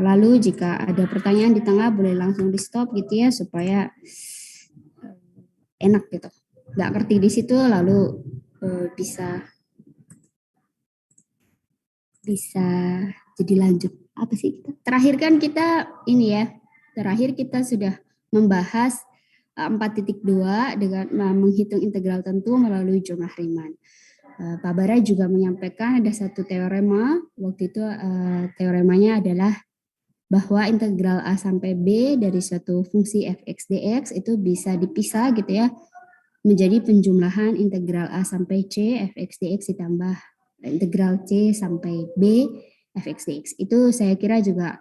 Lalu jika ada pertanyaan di tengah boleh langsung di stop gitu ya supaya enak gitu. Nggak ngerti di situ lalu bisa jadi lanjut. Apa sih? Terakhir kan kita ini ya. Terakhir kita sudah membahas 4.2 dengan menghitung integral tentu melalui jumlah Riemann. Pak Bara juga menyampaikan ada satu teorema, waktu itu teoremanya adalah bahwa integral A sampai B dari suatu fungsi fx dx itu bisa dipisah gitu ya, menjadi penjumlahan integral A sampai C fx dx ditambah integral C sampai B fx dx. Itu saya kira juga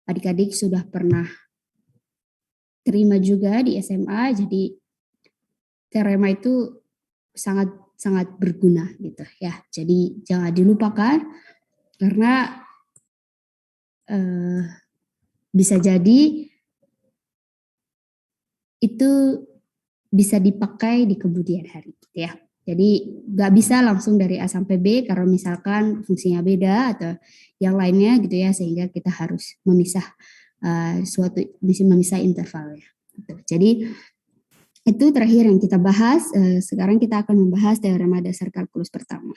adik-adik sudah pernah terima juga di SMA, jadi teorema itu sangat berguna gitu ya. Jadi jangan dilupakan karena bisa jadi itu bisa dipakai di kemudian hari gitu ya. Jadi nggak bisa langsung dari A sampai B kalau misalkan fungsinya beda atau yang lainnya gitu ya, sehingga kita harus memisah memisah intervalnya. Gitu. Jadi itu terakhir yang kita bahas. Sekarang kita akan membahas teorema dasar kalkulus pertama.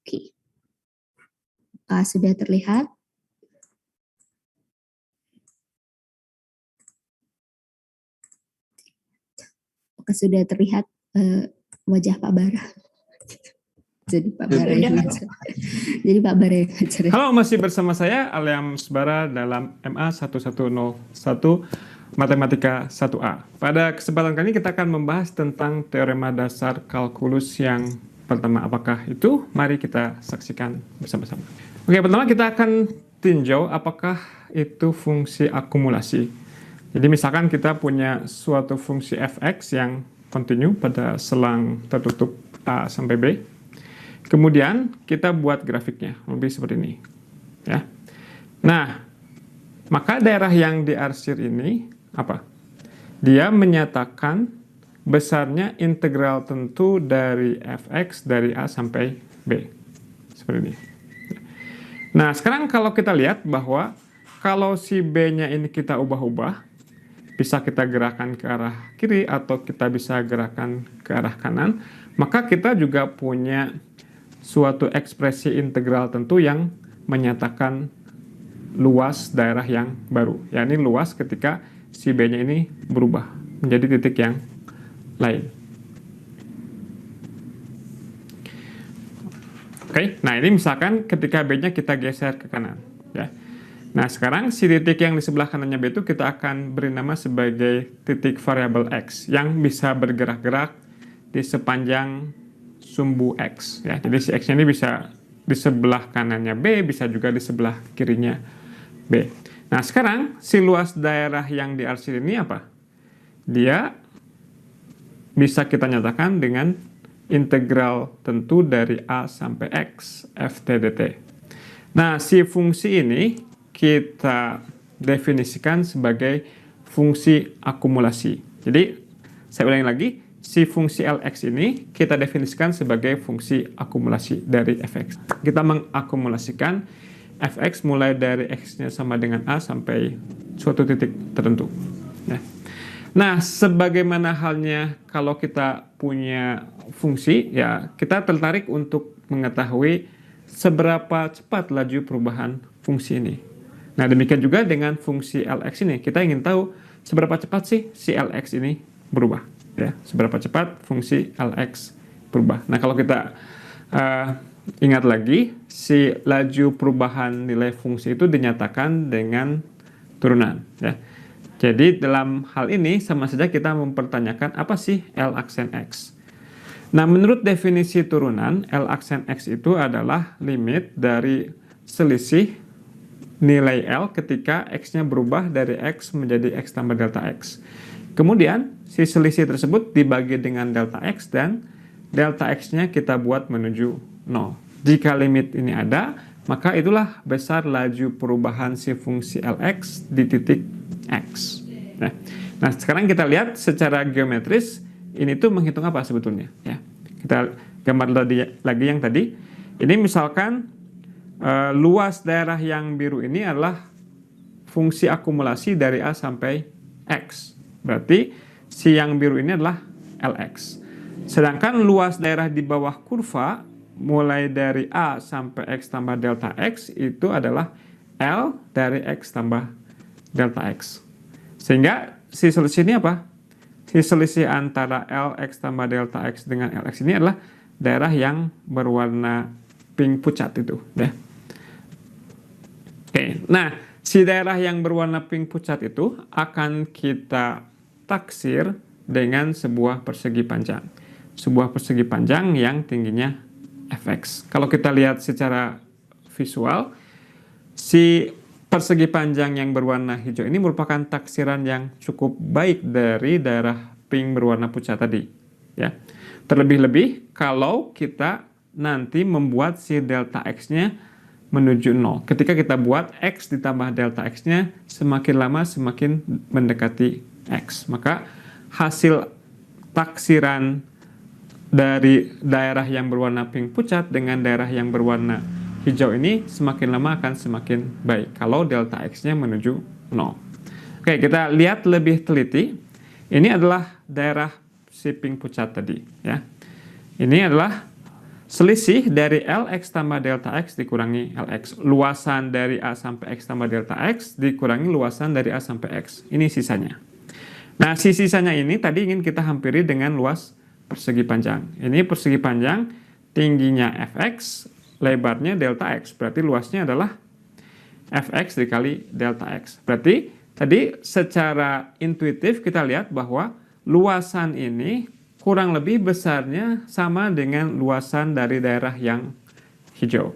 Oke. Sudah terlihat? Apakah sudah terlihat wajah Pak Bara? Jadi Pak Bara yang ngajar. Jadi Pak Bara yang ngajar. Halo, masih bersama saya Aliam Bara dalam MA 1101 Matematika 1A. Pada kesempatan kali ini kita akan membahas tentang teorema dasar kalkulus yang pertama. Apakah itu? Mari kita saksikan bersama-sama. Oke, pertama kita akan tinjau apakah itu fungsi akumulasi. Jadi misalkan kita punya suatu fungsi fx yang kontinu pada selang tertutup A sampai B. Kemudian kita buat grafiknya lebih seperti ini, ya. Nah, maka daerah yang diarsir ini apa? Dia menyatakan besarnya integral tentu dari fx dari A sampai B, seperti ini. Nah, sekarang kalau kita lihat bahwa kalau si B-nya ini kita ubah-ubah, bisa kita gerakan ke arah kiri atau kita bisa gerakan ke arah kanan, maka kita juga punya suatu ekspresi integral tentu yang menyatakan luas daerah yang baru. Ya, ini luas ketika si B-nya ini berubah menjadi titik yang lain. Oke, nah ini misalkan ketika B-nya kita geser ke kanan. Ya. Nah, sekarang si titik yang di sebelah kanannya B itu kita akan beri nama sebagai titik variabel X yang bisa bergerak-gerak di sepanjang sumbu X. Ya, jadi si X-nya ini bisa di sebelah kanannya B, bisa juga di sebelah kirinya B. Nah, sekarang si luas daerah yang diarsir ini apa? Dia bisa kita nyatakan dengan integral tentu dari A sampai X, ft dt. Nah, si fungsi ini kita definisikan sebagai fungsi akumulasi. Jadi, saya ulangi lagi, si fungsi Lx ini kita definisikan sebagai fungsi akumulasi dari fx. Kita mengakumulasikan fx mulai dari x-nya sama dengan A sampai suatu titik tertentu. Ya. Nah, sebagaimana halnya kalau kita punya fungsi, ya kita tertarik untuk mengetahui seberapa cepat laju perubahan fungsi ini. Nah, demikian juga dengan fungsi Lx ini. Kita ingin tahu seberapa cepat sih si Lx ini berubah. Ya, seberapa cepat fungsi Lx berubah. Nah, kalau kita ingat lagi, si laju perubahan nilai fungsi itu dinyatakan dengan turunan. Ya. Jadi dalam hal ini sama saja kita mempertanyakan apa sih L aksen X. Nah, menurut definisi turunan, L aksen X itu adalah limit dari selisih nilai L ketika X-nya berubah dari X menjadi X tambah delta X. Kemudian, si selisih tersebut dibagi dengan delta X dan delta X-nya kita buat menuju 0. Jika limit ini ada, maka itulah besar laju perubahan si fungsi Lx di titik X. Nah, sekarang kita lihat secara geometris, ini tuh menghitung apa sebetulnya. Ya. Kita gambar lagi yang tadi. Ini misalkan luas daerah yang biru ini adalah fungsi akumulasi dari A sampai X. Berarti si yang biru ini adalah Lx. Sedangkan luas daerah di bawah kurva mulai dari A sampai X tambah delta X itu adalah L dari X tambah delta X. Sehingga si selisih ini apa? Si selisih antara Lx tambah delta X dengan Lx ini adalah daerah yang berwarna pink pucat itu. Ya. Oke, nah si daerah yang berwarna pink pucat itu akan kita taksir dengan sebuah persegi panjang. Sebuah persegi panjang yang tingginya fx. Kalau kita lihat secara visual, si persegi panjang yang berwarna hijau ini merupakan taksiran yang cukup baik dari daerah pink berwarna pucat tadi. Ya. Terlebih-lebih kalau kita nanti membuat si delta x-nya menuju 0. Ketika kita buat x ditambah delta x-nya semakin lama semakin mendekati x. Maka hasil taksiran dari daerah yang berwarna pink pucat dengan daerah yang berwarna hijau ini semakin lama akan semakin baik kalau delta x-nya menuju 0. Oke, kita lihat lebih teliti. Ini adalah daerah si pink pucat tadi. Ya. Ini adalah selisih dari Lx tambah delta X dikurangi Lx. Luasan dari A sampai X tambah delta X dikurangi luasan dari A sampai X. Ini sisanya. Nah, si sisanya ini tadi ingin kita hampiri dengan luas persegi panjang. Ini persegi panjang, tingginya Fx, lebarnya delta X. Berarti luasnya adalah Fx dikali delta X. Berarti tadi secara intuitif kita lihat bahwa luasan ini kurang lebih besarnya sama dengan luasan dari daerah yang hijau.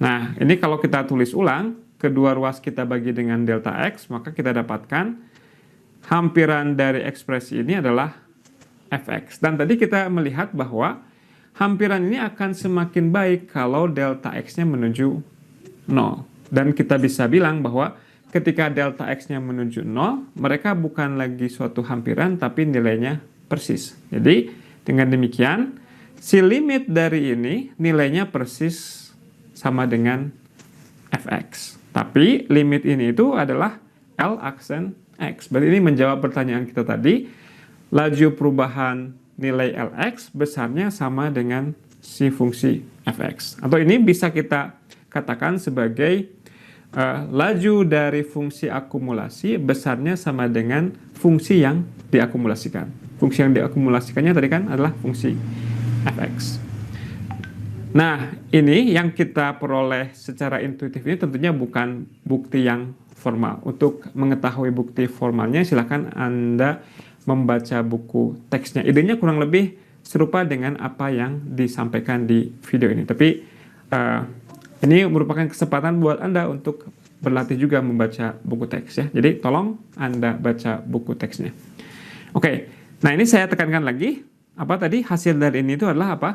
Nah, ini kalau kita tulis ulang, kedua ruas kita bagi dengan delta X, maka kita dapatkan hampiran dari ekspresi ini adalah fx. Dan tadi kita melihat bahwa hampiran ini akan semakin baik kalau delta X-nya menuju 0. Dan kita bisa bilang bahwa ketika delta X-nya menuju 0, mereka bukan lagi suatu hampiran, tapi nilainya persis. Jadi dengan demikian si limit dari ini nilainya persis sama dengan fx. Tapi limit ini itu adalah L aksen X. Berarti ini menjawab pertanyaan kita tadi. Laju perubahan nilai Lx besarnya sama dengan si fungsi fx. Atau ini bisa kita katakan sebagai laju dari fungsi akumulasi besarnya sama dengan fungsi yang diakumulasikan. Fungsi yang diakumulasikannya tadi kan adalah fungsi fx. Nah, ini yang kita peroleh secara intuitif ini tentunya bukan bukti yang formal. Untuk mengetahui bukti formalnya silakan Anda membaca buku teksnya. Idenya kurang lebih serupa dengan apa yang disampaikan di video ini. Tapi ini merupakan kesempatan buat Anda untuk berlatih juga membaca buku teks ya. Jadi tolong Anda baca buku teksnya. Oke, nah ini saya tekankan lagi. Apa tadi hasil dari ini itu adalah apa?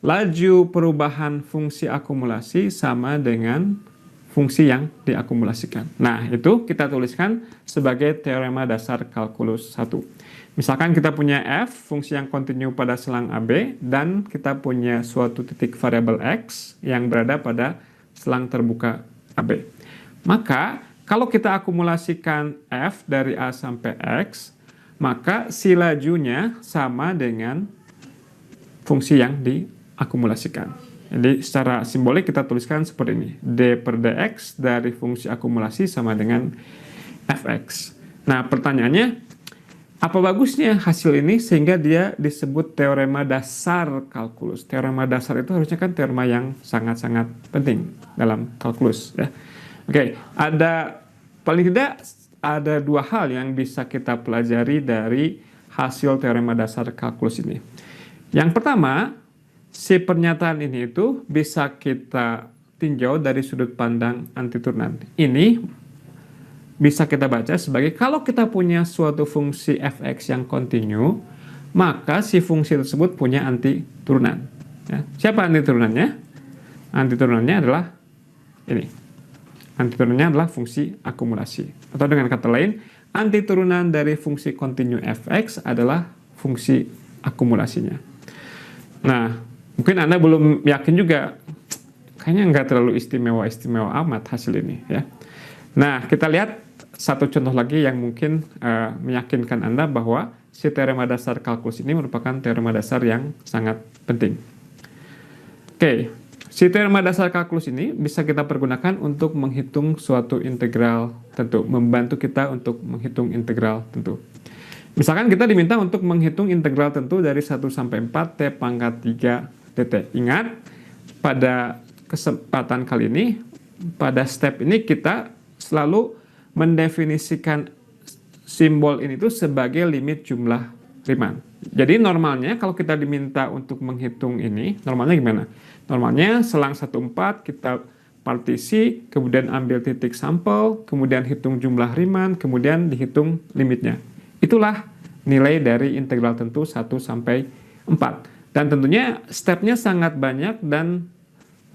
Laju perubahan fungsi akumulasi sama dengan fungsi yang diakumulasikan. Nah, itu kita tuliskan sebagai teorema dasar kalkulus 1. Misalkan kita punya f, fungsi yang kontinu pada selang AB, dan kita punya suatu titik variabel x yang berada pada selang terbuka AB. Maka, kalau kita akumulasikan f dari A sampai x, maka si lajunya sama dengan fungsi yang diakumulasikan. Jadi secara simbolik kita tuliskan seperti ini. D per dx dari fungsi akumulasi sama dengan fx. Nah, pertanyaannya, apa bagusnya hasil ini sehingga dia disebut teorema dasar kalkulus? Teorema dasar itu harusnya kan teorema yang sangat-sangat penting dalam kalkulus. Ya. Oke, paling tidak ada dua hal yang bisa kita pelajari dari hasil teorema dasar kalkulus ini. Yang pertama, si pernyataan ini itu bisa kita tinjau dari sudut pandang antiturunan. Ini bisa kita baca sebagai kalau kita punya suatu fungsi fx yang kontinu, maka si fungsi tersebut punya antiturunan. Ya. Siapa antiturunannya? Antiturunannya adalah ini. Antiturunannya adalah fungsi akumulasi. Atau dengan kata lain, antiturunan dari fungsi kontinu fx adalah fungsi akumulasinya. Nah, mungkin Anda belum yakin juga, kayaknya nggak terlalu istimewa amat hasil ini ya. Nah, kita lihat satu contoh lagi yang mungkin meyakinkan Anda bahwa si teorema dasar kalkulus ini merupakan teorema dasar yang sangat penting. Oke, si teorema dasar kalkulus ini bisa kita pergunakan untuk menghitung suatu integral tentu, membantu kita untuk menghitung integral tentu. Misalkan kita diminta untuk menghitung integral tentu dari 1 sampai 4 T pangkat 3 dt. Ingat, pada kesempatan kali ini, pada step ini kita selalu mendefinisikan simbol ini tuh sebagai limit jumlah Riemann. Jadi normalnya kalau kita diminta untuk menghitung ini, normalnya gimana? Normalnya selang 1/4 kita partisi, kemudian ambil titik sampel, kemudian hitung jumlah Riemann, kemudian dihitung limitnya. Itulah nilai dari integral tentu 1 sampai 4. Dan tentunya stepnya sangat banyak dan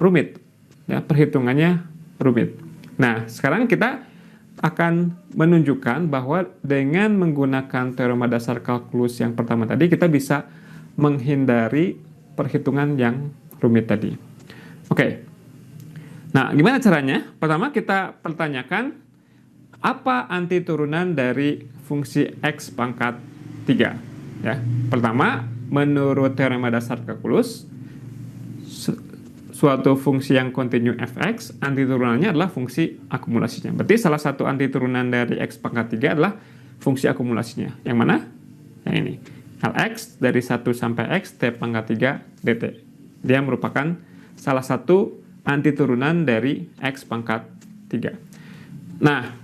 rumit. Ya, perhitungannya rumit. Nah, sekarang kita akan menunjukkan bahwa dengan menggunakan teorema dasar kalkulus yang pertama tadi, kita bisa menghindari perhitungan yang rumit tadi. Oke. Nah, gimana caranya? Pertama kita pertanyakan apa anti turunan dari fungsi x pangkat 3. Ya. Pertama, menurut teorema dasar kalkulus, suatu fungsi yang kontinu fx, anti turunannya adalah fungsi akumulasinya. Berarti salah satu anti turunan dari x pangkat 3 adalah fungsi akumulasinya. Yang mana? Yang ini. Lx dari 1 sampai x t pangkat 3 dt. Dia merupakan salah satu anti turunan dari x pangkat 3. Nah,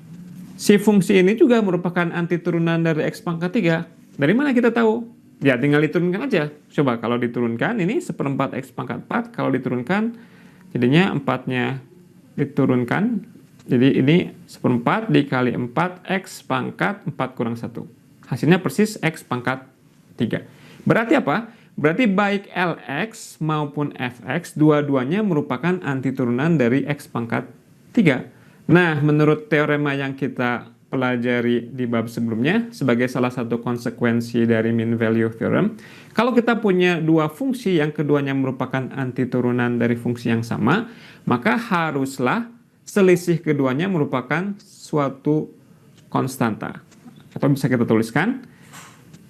si fungsi ini juga merupakan anti turunan dari x pangkat 3. Dari mana kita tahu? Ya, tinggal diturunkan aja. Coba kalau diturunkan, ini 1/4 x pangkat 4. Kalau diturunkan, jadinya 4-nya diturunkan. Jadi ini 1/4 dikali 4 x pangkat 4 kurang 1. Hasilnya persis x pangkat 3. Berarti apa? Berarti baik Lx maupun Fx, dua-duanya merupakan anti turunan dari x pangkat 3. Nah, menurut teorema yang kita pelajari di bab sebelumnya, sebagai salah satu konsekuensi dari mean value theorem, kalau kita punya dua fungsi yang keduanya merupakan anti turunan dari fungsi yang sama, maka haruslah selisih keduanya merupakan suatu konstanta. Atau bisa kita tuliskan,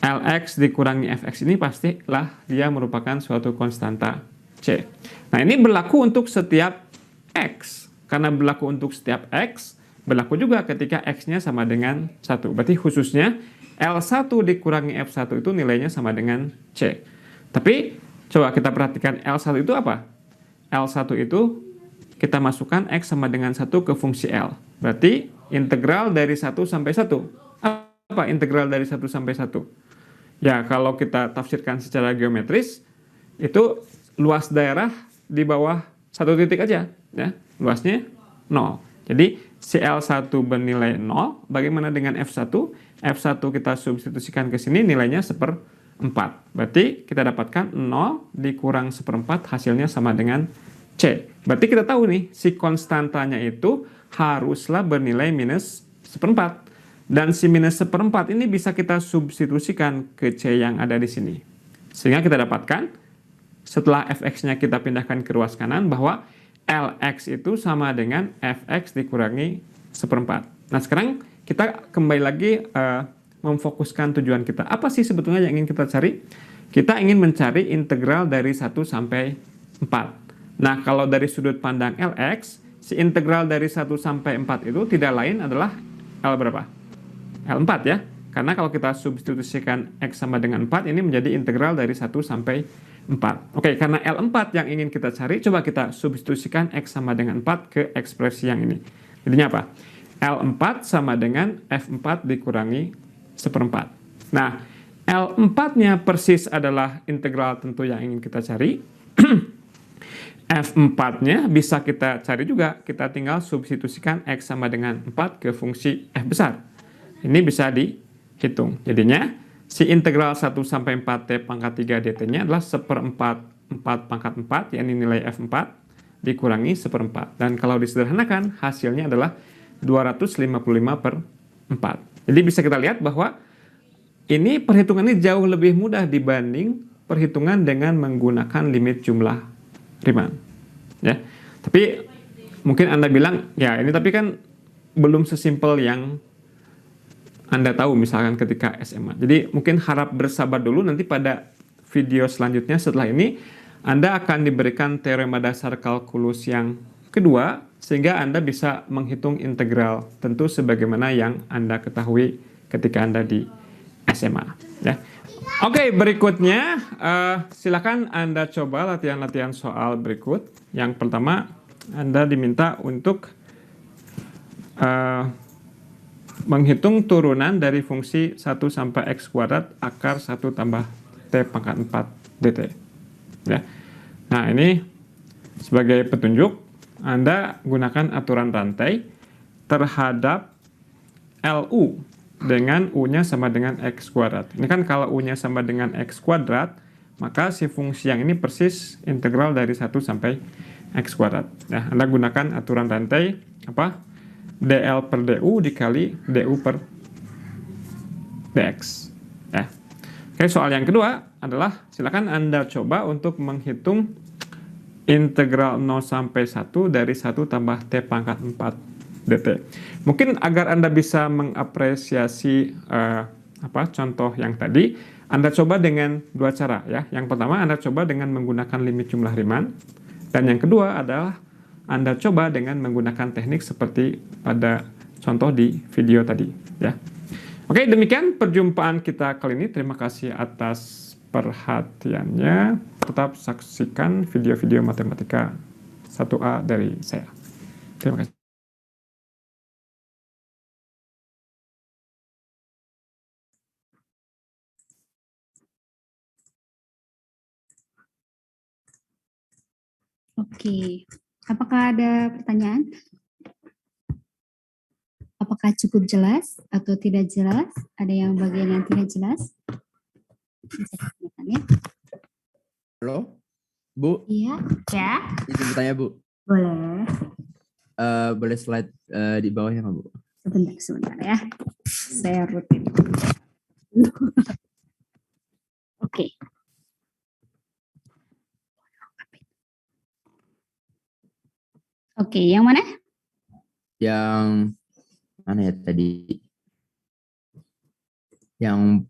Lx dikurangi Fx ini pastilah dia merupakan suatu konstanta C. Nah, ini berlaku untuk setiap X. Karena berlaku untuk setiap X, berlaku juga ketika X-nya sama dengan 1. Berarti khususnya L1 dikurangi F1 itu nilainya sama dengan C. Tapi coba kita perhatikan L1 itu apa? L1 itu kita masukkan X sama dengan 1 ke fungsi L. Berarti integral dari 1 sampai 1. Apa integral dari 1 sampai 1? Ya, kalau kita tafsirkan secara geometris, itu luas daerah di bawah 1 titik aja. Ya, luasnya 0. Jadi CL1 bernilai 0. Bagaimana dengan F1? F1 kita substitusikan ke sini nilainya 1/4. Berarti kita dapatkan 0 dikurang 1/4 hasilnya sama dengan C. Berarti kita tahu nih si konstantanya itu haruslah bernilai minus 1/4. Dan si minus 1/4 ini bisa kita substitusikan ke C yang ada di sini. Sehingga kita dapatkan setelah Fx-nya kita pindahkan ke ruas kanan bahwa Lx itu sama dengan Fx dikurangi 1/4. Nah, sekarang kita kembali lagi memfokuskan tujuan kita. Apa sih sebetulnya yang ingin kita cari? Kita ingin mencari integral dari 1 sampai 4. Nah, kalau dari sudut pandang Lx, si integral dari 1 sampai 4 itu tidak lain adalah L berapa? L4 ya. Karena kalau kita substitusikan X sama dengan 4, ini menjadi integral dari 1 sampai 4. Oke, karena L4 yang ingin kita cari, coba kita substitusikan X sama dengan 4 ke ekspresi yang ini. Jadinya apa? L4 sama dengan F4 dikurangi 1/4. Nah, L4-nya persis adalah integral tentu yang ingin kita cari. F4-nya bisa kita cari juga. Kita tinggal substitusikan X sama dengan 4 ke fungsi F besar. Ini bisa dihitung. Jadinya, si integral 1 sampai 4 T pangkat 3 dt-nya adalah 1/4 4 pangkat 4, yakni nilai F4, dikurangi 1/4. Dan kalau disederhanakan, hasilnya adalah 255/4. Jadi bisa kita lihat bahwa ini perhitungannya jauh lebih mudah dibanding perhitungan dengan menggunakan limit jumlah Riemann. Ya. Tapi mungkin Anda bilang, ya ini tapi kan belum sesimpel yang Anda tahu misalkan ketika SMA. Jadi mungkin harap bersabar dulu, nanti pada video selanjutnya setelah ini Anda akan diberikan teorema dasar kalkulus yang kedua sehingga Anda bisa menghitung integral tentu sebagaimana yang Anda ketahui ketika Anda di SMA. Ya. Oke, berikutnya silakan Anda coba latihan-latihan soal berikut. Yang pertama, Anda diminta untuk menghitung turunan dari fungsi 1 sampai x kuadrat akar 1 tambah t pangkat 4 dt. Ya. Nah, ini sebagai petunjuk, Anda gunakan aturan rantai terhadap LU dengan U-nya sama dengan x kuadrat. Ini kan kalau U-nya sama dengan x kuadrat, maka si fungsi yang ini persis integral dari 1 sampai x kuadrat. Ya, Anda gunakan aturan rantai apa? dl per du dikali du per dx. Ya. Oke, soal yang kedua adalah silakan Anda coba untuk menghitung integral 0 sampai 1 dari 1 tambah t pangkat 4 dt. Mungkin agar Anda bisa mengapresiasi contoh yang tadi, Anda coba dengan dua cara ya. Yang pertama Anda coba dengan menggunakan limit jumlah Riemann, dan yang kedua adalah Anda coba dengan menggunakan teknik seperti pada contoh di video tadi ya. Oke, demikian perjumpaan kita kali ini. Terima kasih atas perhatiannya. Tetap saksikan video-video matematika 1A dari saya. Terima kasih. Oke, apakah ada pertanyaan? Apakah cukup jelas atau tidak jelas? Ada yang bagian yang tidak jelas? Bisa ditanyakan ya. Halo, Bu. Iya, ya. Izin bertanya, Bu. Boleh. Boleh slide di bawahnya nggak, Bu? Sebentar ya. Saya rutin. Oke. Oke, yang mana? Yang mana ya tadi? Yang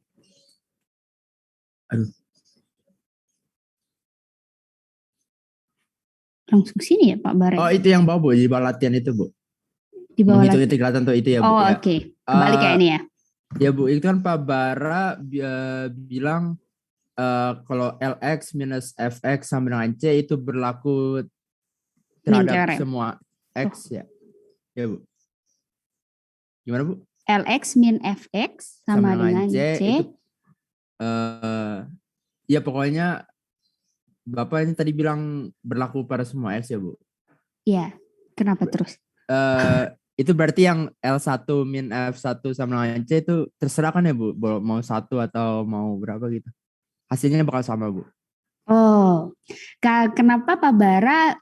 Langsung sini ya Pak Bare. Oh, itu yang bawah, Bu, di bawah latihan itu, Bu. Di bawah Menghitung integral tentu itu ya, Bu. Oh, ya. oke. Kembali kayak ini ya. Ya, Bu, itu kan Pak Bara bilang kalau Lx minus Fx sama dengan C itu berlaku terhadap semua X ya. Ya, Bu. Gimana, Bu? Lx min Fx sama dengan C. Itu, ya pokoknya Bapak ini tadi bilang berlaku pada semua X ya, Bu? Iya. Kenapa terus? Itu berarti yang L1 min F1 sama dengan C itu terserah kan ya, Bu? Mau 1 atau mau berapa gitu. Hasilnya bakal sama, Bu. Oh, kenapa Pak Bara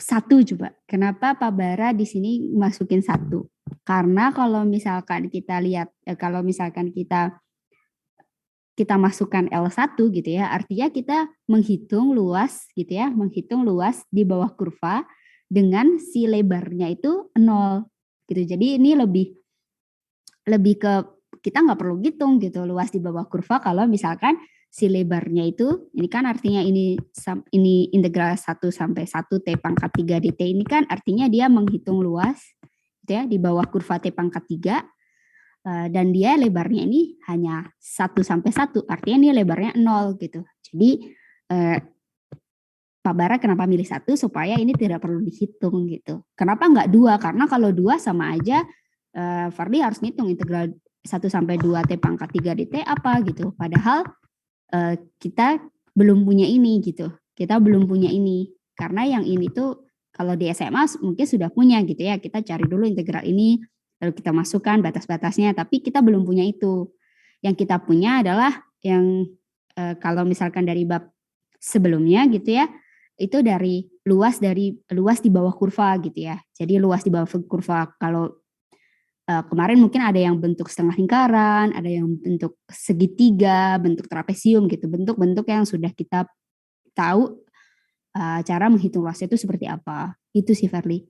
1 coba? Kenapa Pak Bara di sini masukin 1? Karena kalau misalkan kita lihat, kalau misalkan kita masukkan L1 gitu ya, artinya kita menghitung luas gitu ya, menghitung luas di bawah kurva dengan si lebarnya itu 0 gitu. Jadi ini lebih ke kita nggak perlu hitung gitu luas di bawah kurva kalau misalkan si lebarnya itu, ini kan artinya ini integral 1 sampai 1 T pangkat 3 dt ini kan artinya dia menghitung luas gitu ya di bawah kurva T pangkat 3 dan dia lebarnya ini hanya 1 sampai 1, artinya ini lebarnya 0 gitu. Jadi Pak Bara kenapa milih 1 supaya ini tidak perlu dihitung gitu. Kenapa nggak 2? Karena kalau 2 sama aja Fardi harus ngitung integral 1 sampai 2 T pangkat 3 dt apa gitu. Padahal kita belum punya ini gitu. Kita belum punya ini. Karena yang ini tuh kalau di SMA mungkin sudah punya gitu ya. Kita cari dulu integral ini, lalu kita masukkan batas-batasnya. Tapi kita belum punya itu. Yang kita punya adalah yang kalau misalkan dari bab sebelumnya gitu ya, itu dari luas di bawah kurva gitu ya. Jadi luas di bawah kurva kalau kemarin mungkin ada yang bentuk setengah lingkaran, ada yang bentuk segitiga, bentuk trapesium gitu, bentuk-bentuk yang sudah kita tahu cara menghitung luasnya itu seperti apa Itu sih Farli.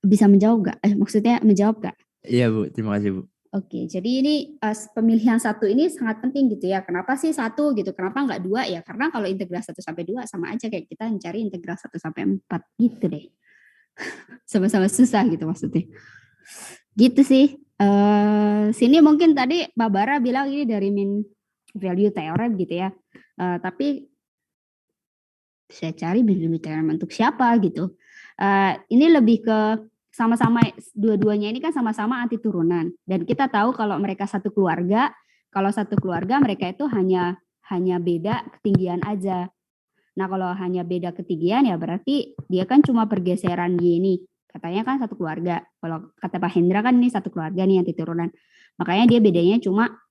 Bisa menjawab nggak? Maksudnya menjawab nggak? Iya Bu, terima kasih Bu. Oke, jadi ini pemilihan satu ini sangat penting gitu ya. Kenapa sih satu gitu? Kenapa nggak dua ya? Karena kalau integral 1 sampai 2 sama aja kayak kita mencari integral 1 sampai 4 gitu deh. Sama-sama susah gitu maksudnya. Gitu sih. Sini mungkin tadi Mbak Bara bilang ini dari mean value theorem gitu ya. Tapi saya cari mean value theorem untuk siapa gitu. Ini lebih ke sama-sama dua-duanya ini kan sama-sama anti turunan dan kita tahu kalau mereka satu keluarga, kalau satu keluarga mereka itu hanya beda ketinggian aja. Nah kalau hanya beda ketinggian ya berarti dia kan cuma pergeseran Y ini, katanya kan satu keluarga. Kalau kata Pak Hendra kan ini satu keluarga nih anti turunan, makanya dia bedanya cuma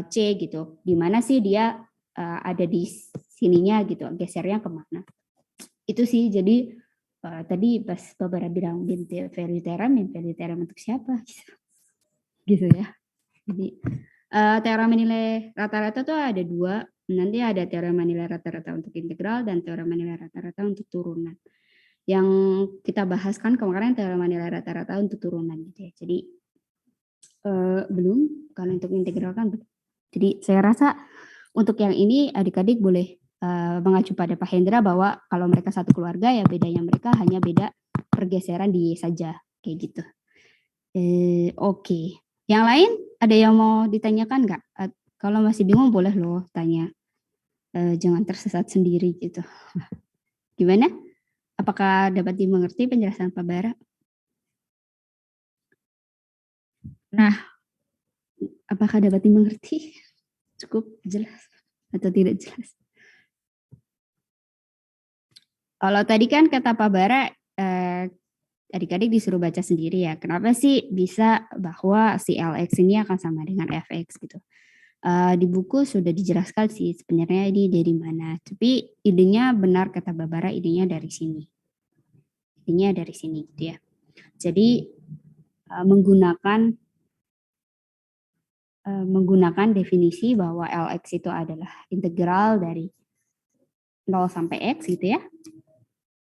C gitu. Di mana sih dia ada di sininya gitu, gesernya kemana? Itu sih jadi. Tadi pas Babara bilang mean value theorem untuk siapa gitu ya. Jadi teorema nilai rata-rata tuh ada dua, nanti ada teorema nilai rata-rata untuk integral dan teorema nilai rata-rata untuk turunan. Yang kita bahas kan kemarin teorema nilai rata-rata untuk turunan gitu ya. Jadi belum, kalau untuk integral kan belum. Jadi saya rasa untuk yang ini adik-adik boleh mengacu pada Pak Hendra bahwa kalau mereka satu keluarga ya bedanya mereka hanya beda pergeseran di Y saja kayak gitu. Oke. Yang lain ada yang mau ditanyakan nggak? Kalau masih bingung boleh loh tanya. Jangan tersesat sendiri gitu. Gimana? Apakah dapat dimengerti penjelasan Pak Bara? Nah, apakah dapat dimengerti? Cukup jelas atau tidak jelas? Kalau tadi kan kata Pak Bara, adik-adik disuruh baca sendiri ya. Kenapa sih bisa bahwa si LX ini akan sama dengan FX gitu? Di buku sudah dijelaskan sih sebenarnya ini dari mana. Tapi idenya benar kata Pak Bara, idenya dari sini. Idenya dari sini gitu ya. Jadi menggunakan definisi bahwa LX itu adalah integral dari 0 sampai X gitu ya.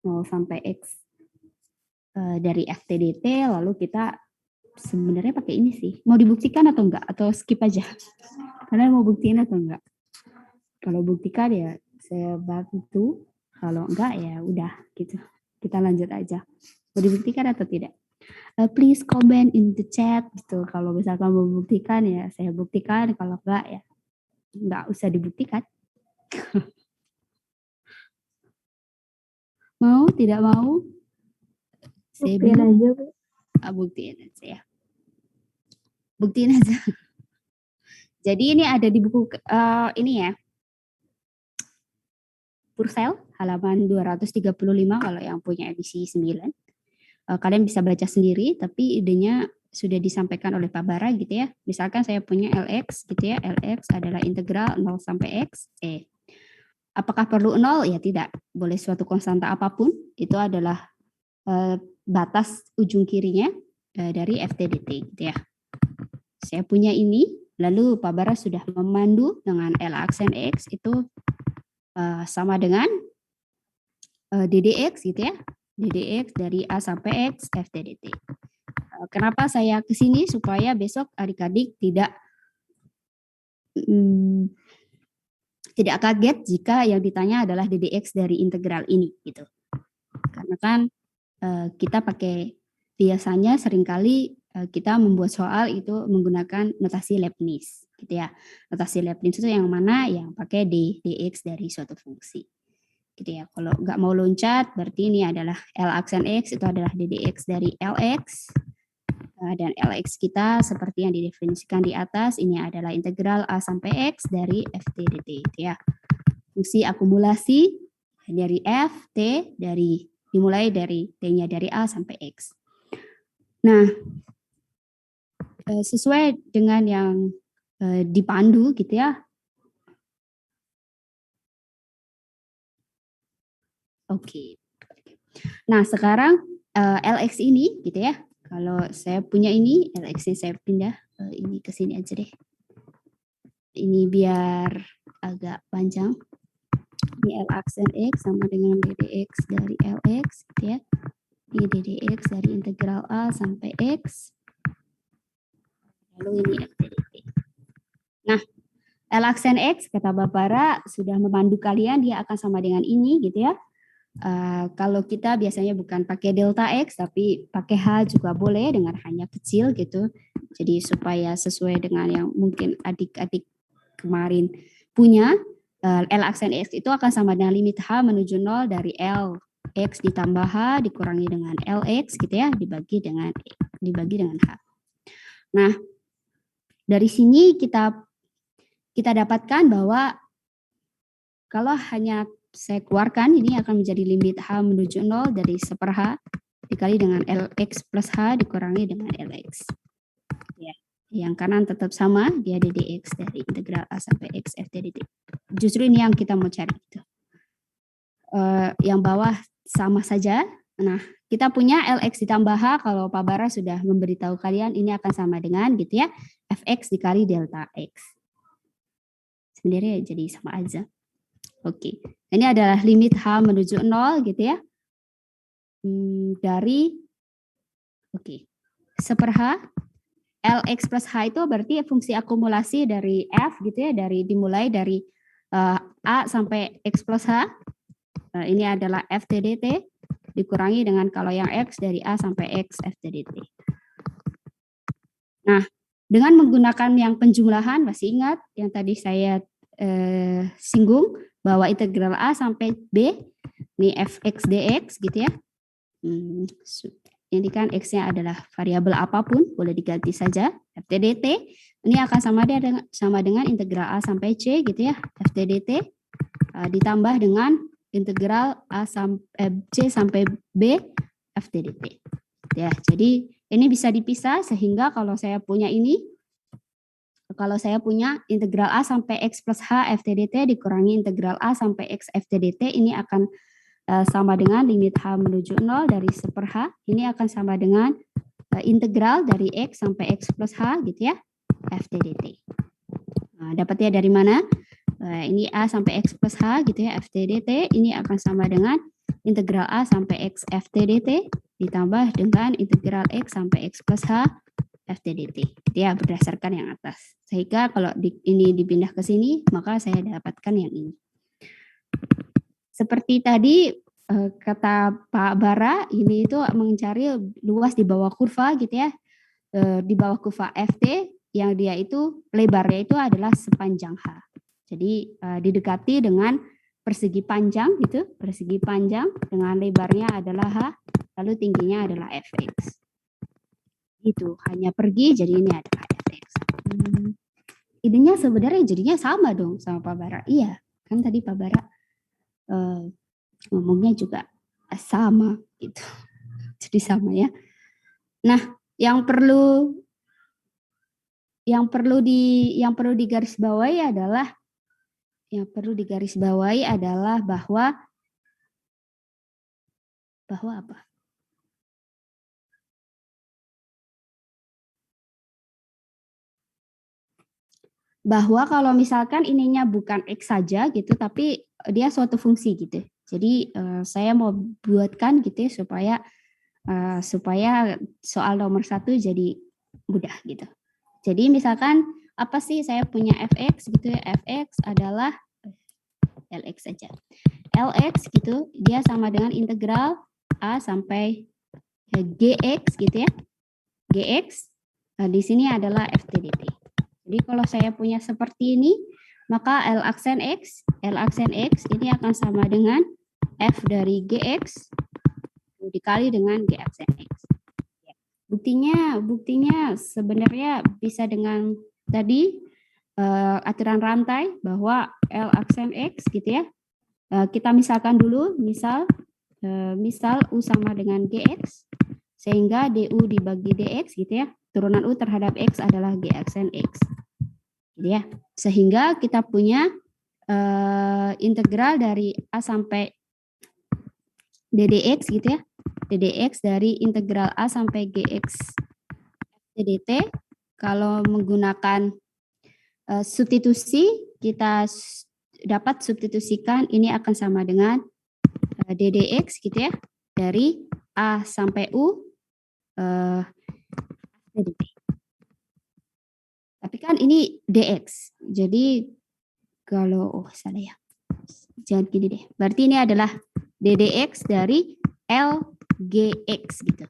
0 sampai X dari FTDT, lalu kita sebenarnya pakai ini sih. Mau dibuktikan atau enggak? Atau skip aja? Kalian mau buktiin atau enggak? Kalau buktikan ya saya bantu. Kalau enggak ya udah gitu. Kita lanjut aja. Mau dibuktikan atau tidak? Please comment in the chat gitu. Kalau misalkan mau buktikan ya saya buktikan. Kalau enggak ya enggak usah dibuktikan. Mau? Tidak mau? Saya Buktiin aja, Bu. Buktiin aja ya. Buktiin aja. Jadi ini ada di buku ini ya. Purcell halaman 235 kalau yang punya edisi 9. Kalian bisa baca sendiri tapi idenya sudah disampaikan oleh Pak Bara gitu ya. Misalkan saya punya LX gitu ya. LX adalah integral 0 sampai X. Apakah perlu 0? Ya tidak. Boleh suatu konstanta apapun. Itu adalah batas ujung kirinya dari FTDT gitu ya. Saya punya ini, lalu Pak Bara sudah memandu dengan L aksen X itu sama dengan DDX gitu ya. DDX dari A sampai X FTDT. Kenapa saya ke sini? Supaya besok adik-adik tidak kaget jika yang ditanya adalah DDX dari integral ini gitu. Karena kan kita pakai biasanya seringkali kita membuat soal itu menggunakan notasi Leibniz gitu ya. Notasi Leibniz itu yang mana yang pakai dx dari suatu fungsi. Gitu ya. Kalau nggak mau loncat berarti ini adalah L aksen X itu adalah ddx dari Lx. Dan Lx kita seperti yang didefinisikan di atas ini adalah integral A sampai X dari FTDT gitu ya. Fungsi akumulasi dari F, T dimulai dari T-nya dari A sampai X. Nah, sesuai dengan yang dipandu gitu ya. Oke. Nah, sekarang LX ini gitu ya. Kalau saya punya ini, LX-nya saya pindah ini ke sini aja deh. Ini biar agak panjang. Ini L aksen X sama dengan ddx dari Lx, gitu ya. Ini ddx dari integral A sampai X. Lalu ini FTDT. Nah, L aksen X, kata Barbara, sudah memandu kalian, dia akan sama dengan ini, gitu ya. Kalau kita biasanya bukan pakai delta X, tapi pakai H juga boleh dengan hanya kecil gitu. Jadi supaya sesuai dengan yang mungkin adik-adik kemarin punya, L aksen X itu akan sama dengan limit H menuju 0 dari L X ditambah H dikurangi dengan LX gitu ya, dibagi dengan H. Nah, dari sini kita dapatkan bahwa kalau hanya saya keluarkan, ini akan menjadi limit H menuju 0 dari 1/H dikali dengan LX plus H dikurangi dengan LX. Ya, yang kanan tetap sama, dia ddx dari integral A sampai X FTDT. Justru ini yang kita mau cari. Gitu. Yang bawah sama saja. Nah, kita punya LX ditambah H, kalau Pak Bara sudah memberitahu kalian, ini akan sama dengan gitu ya, Fx dikali delta X. Sebenarnya jadi sama aja. Oke, ini adalah limit H menuju 0 gitu ya. Dari 1/H Lx plus H itu berarti fungsi akumulasi dari F gitu ya, dimulai dari A sampai X plus H. Ini adalah FTDT dikurangi dengan kalau yang X dari A sampai X FTDT. Nah, dengan menggunakan yang penjumlahan, masih ingat yang tadi saya singgung bahwa integral A sampai B, ini fx dx gitu ya. Ini kan x-nya adalah variabel apapun, boleh diganti saja, FTDT. Ini akan sama dengan integral A sampai C gitu ya, FTDT, ditambah dengan integral C sampai B, FTDT. Ya, jadi ini bisa dipisah sehingga kalau saya punya integral A sampai X plus H FTDT dikurangi integral A sampai X FTDT, ini akan sama dengan limit H menuju 0 dari 1/H. Ini akan sama dengan integral dari X sampai X plus H gitu ya, FTDT. Nah, dapatnya dari mana? Ini A sampai X plus H gitu ya, FTDT. Ini akan sama dengan integral A sampai X FTDT ditambah dengan integral X sampai X plus H FTDT, ya berdasarkan yang atas. Sehingga kalau ini dipindah ke sini, maka saya dapatkan yang ini. Seperti tadi kata Pak Bara, ini itu mencari luas di bawah kurva gitu ya, di bawah kurva FT, yang dia itu lebarnya itu adalah sepanjang H. Jadi didekati dengan persegi panjang gitu, persegi panjang dengan lebarnya adalah H, lalu tingginya adalah Fx. Itu hanya pergi, jadi ini adalah Fx. Idenya sebenarnya jadinya sama dong sama Pak Bara. Iya, kan tadi Pak Bara ngomongnya juga sama gitu. Jadi sama ya. Nah, yang perlu digarisbawahi adalah bahwa apa? Bahwa kalau misalkan ininya bukan X saja gitu, tapi dia suatu fungsi gitu. Jadi saya mau buatkan gitu ya, supaya soal nomor 1 jadi mudah gitu. Jadi misalkan apa sih, saya punya Fx gitu ya, Fx adalah Lx saja. Lx gitu, dia sama dengan integral A sampai Gx gitu ya. Gx, di sini adalah FTDT. Jadi kalau saya punya seperti ini, maka L aksen X ini akan sama dengan F dari Gx dikali dengan G aksen X. Buktinya sebenarnya bisa dengan tadi aturan rantai bahwa L aksen X gitu ya. Kita misalkan dulu, misal U sama dengan Gx, sehingga du dibagi dx gitu ya. Turunan U terhadap X adalah G aksen X. Gitu ya. Sehingga kita punya integral dari A sampai ddx gitu ya. ddx dari integral A sampai Gx ddt. Kalau menggunakan substitusi, kita dapat substitusikan ini akan sama dengan ddx gitu ya, dari A sampai U dt. Tapi kan ini dx, jadi kalau salah ya, jangan gini deh. Berarti ini adalah ddx dari lgx gitu.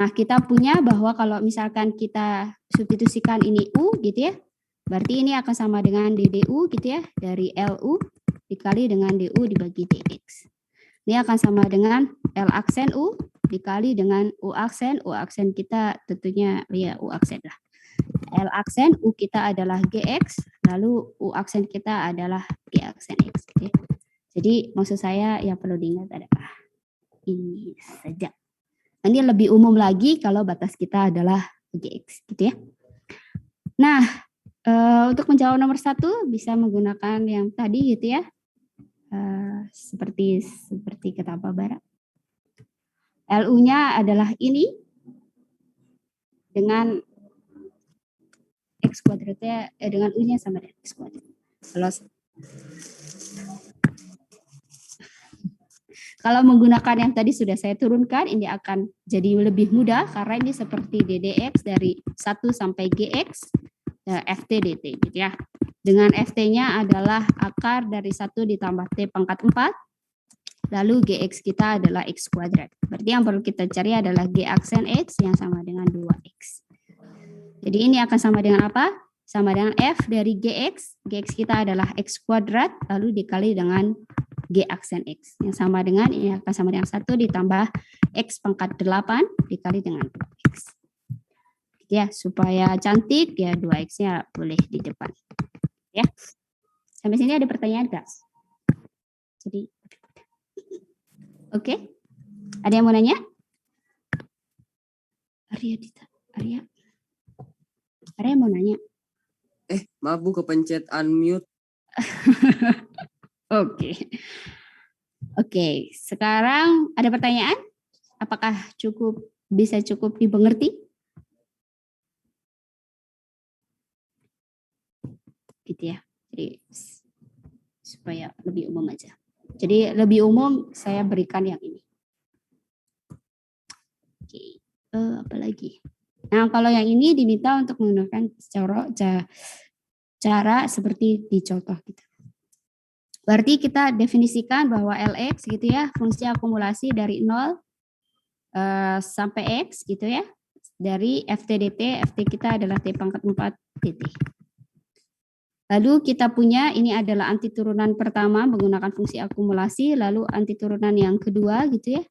Nah, kita punya bahwa kalau misalkan kita substitusikan ini U gitu ya, berarti ini akan sama dengan DDU gitu ya, dari LU dikali dengan DU dibagi DX. Ini akan sama dengan L aksen U dikali dengan U aksen. U aksen kita tentunya ya U aksen lah. L aksen U kita adalah GX, lalu U aksen kita adalah G aksen X. Gitu ya. Jadi maksud saya yang perlu diingat adalah ini saja. Ini lebih umum lagi kalau batas kita adalah GX gitu ya. Nah, untuk menjawab nomor 1 bisa menggunakan yang tadi gitu ya. Seperti kata Pak Bara. LU-nya adalah ini dengan X kuadratnya dengan U-nya sama dengan X kuadrat. Kalau menggunakan yang tadi sudah saya turunkan, ini akan jadi lebih mudah karena ini seperti DDX dari 1 sampai GX, FT DT gitu ya. Dengan FT-nya adalah akar dari 1 ditambah T pangkat 4, lalu GX kita adalah X kuadrat. Berarti yang perlu kita cari adalah G aksen X yang sama dengan 2X. Jadi ini akan sama dengan apa? Sama dengan F dari GX, GX kita adalah X kuadrat, lalu dikali dengan G aksen X yang sama dengan ini akan sama dengan 1 ditambah X pangkat 8 dikali dengan 2X. Ya, supaya cantik ya 2X-nya boleh di depan. Ya. Sampai sini ada pertanyaan enggak? Jadi oke. Ada yang mau nanya? Arya mau nanya. Maaf Bu, kepencet unmute. Oke, sekarang ada pertanyaan? Apakah bisa cukup dimengerti? Gitu ya. Jadi supaya lebih umum aja. Jadi lebih umum saya berikan yang ini. Oke, apa lagi? Nah, kalau yang ini diminta untuk menggunakan cara seperti di contoh gitu. Berarti kita definisikan bahwa Lx gitu ya, fungsi akumulasi dari 0 sampai X gitu ya. Dari FT dt, FT kita adalah T pangkat 4 dt. Lalu kita punya ini adalah anti turunan pertama menggunakan fungsi akumulasi, lalu anti turunan yang kedua gitu ya.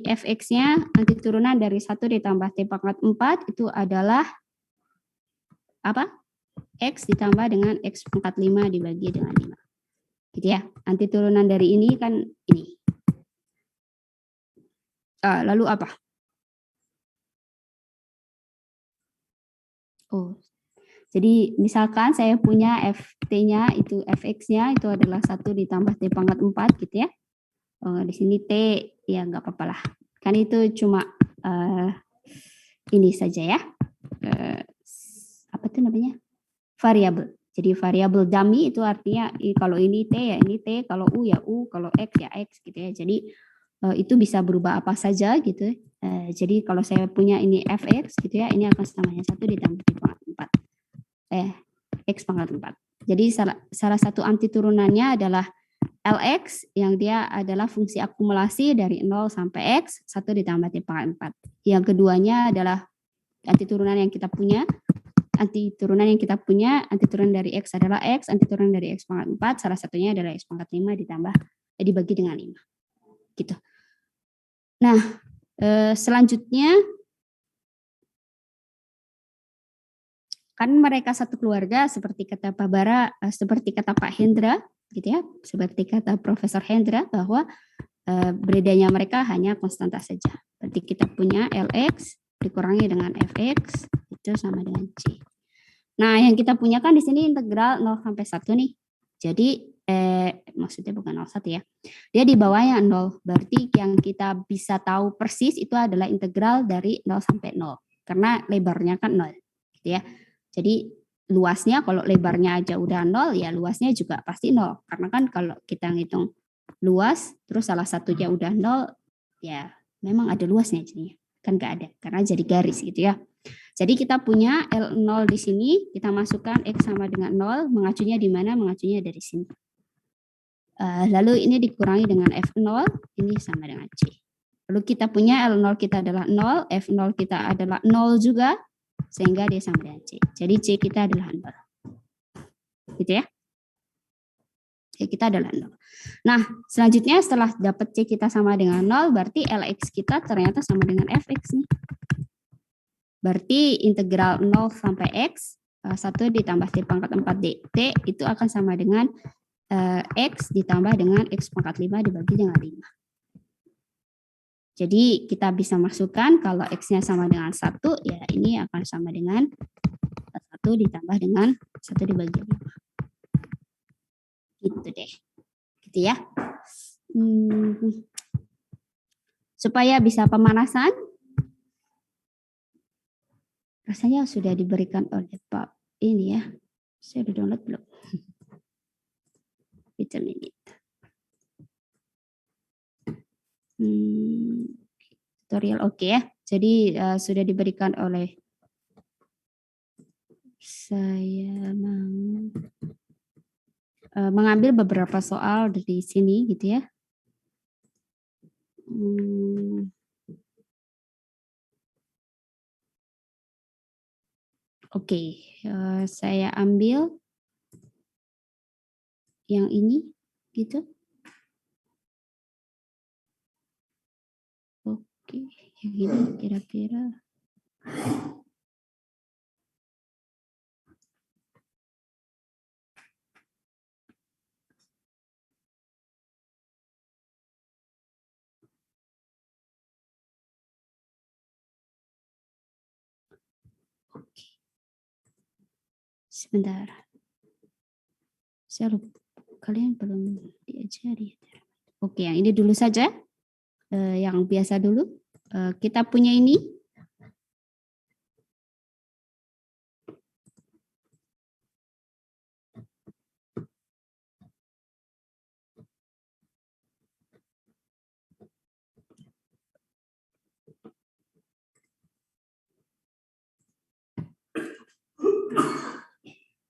Fx-nya anti turunan dari 1 ditambah T pangkat 4 itu adalah apa? X ditambah dengan X pangkat 5 dibagi dengan 5. Gitu ya. Anti turunan dari ini kan ini. Lalu apa? Jadi misalkan saya punya FT-nya itu Fx-nya itu adalah 1 ditambah T pangkat 4 gitu ya. Di sini T ya nggak apa-apa lah. Kan itu cuma ini saja ya. Apa itu namanya? Variabel. Jadi variabel dummy itu artinya kalau ini T ya ini T, kalau U ya U, kalau X ya X gitu ya. Jadi itu bisa berubah apa saja gitu. Jadi kalau saya punya ini Fx gitu ya, ini akan samanya 1 ditambah T pangkat 4. X pangkat 4. Jadi salah satu anti turunannya adalah Lx yang dia adalah fungsi akumulasi dari 0 sampai X 1 ditambah T pangkat 4. Yang keduanya adalah anti turunan yang kita punya. Anti turunan dari X adalah X, anti turunan dari X pangkat 4, salah satunya adalah X pangkat 5 dibagi dengan 5. Gitu. Nah, selanjutnya kan mereka satu keluarga seperti kata Pak Bara, seperti kata Pak Hendra, gitu ya, seperti kata Profesor Hendra bahwa bedanya mereka hanya konstanta saja. Berarti kita punya Lx dikurangi dengan Fx itu sama dengan C. Nah, yang kita punya kan di sini integral 0 sampai 1 nih. Jadi maksudnya bukan 01 ya. Dia di bawahnya 0. Berarti yang kita bisa tahu persis itu adalah integral dari 0 sampai 0 karena lebarnya kan 0, gitu ya. Jadi luasnya kalau lebarnya aja udah 0 ya luasnya juga pasti 0. Karena kan kalau kita ngitung luas terus salah satunya udah 0 ya memang ada luasnya jadinya. Kan nggak ada karena jadi garis gitu ya. Jadi kita punya L0 di sini, kita masukkan X sama dengan 0, mengacunya di mana? Mengacunya dari sini. Lalu ini dikurangi dengan F0, ini sama dengan C. Lalu kita punya L0 kita adalah 0, F0 kita adalah 0 juga, sehingga dia sama dengan C. Jadi C kita adalah 0. Gitu ya. C kita adalah 0. Nah, selanjutnya setelah dapat C kita sama dengan 0, berarti Lx kita ternyata sama dengan Fx nih. Berarti integral 0 sampai X, 1 ditambah T pangkat 4 dt, itu akan sama dengan X ditambah dengan X pangkat 5 dibagi dengan 5. Jadi kita bisa masukkan kalau X-nya sama dengan 1, ya ini akan sama dengan 1 ditambah dengan 1 dibagi 5. Gitu deh. Gitu ya. Supaya bisa pemanasan, rasanya sudah diberikan oleh Pak ini ya. Saya udah download belum? Wait a minute. Tutorial oke ya. Jadi sudah diberikan oleh saya mengambil beberapa soal dari sini gitu ya. Oke, saya ambil yang ini gitu. Oke, yang ini kira-kira. Oke. Sebentar. Saya lupa. Kalian belum diajari. Oke, yang ini dulu saja. Yang biasa dulu. Kita punya ini.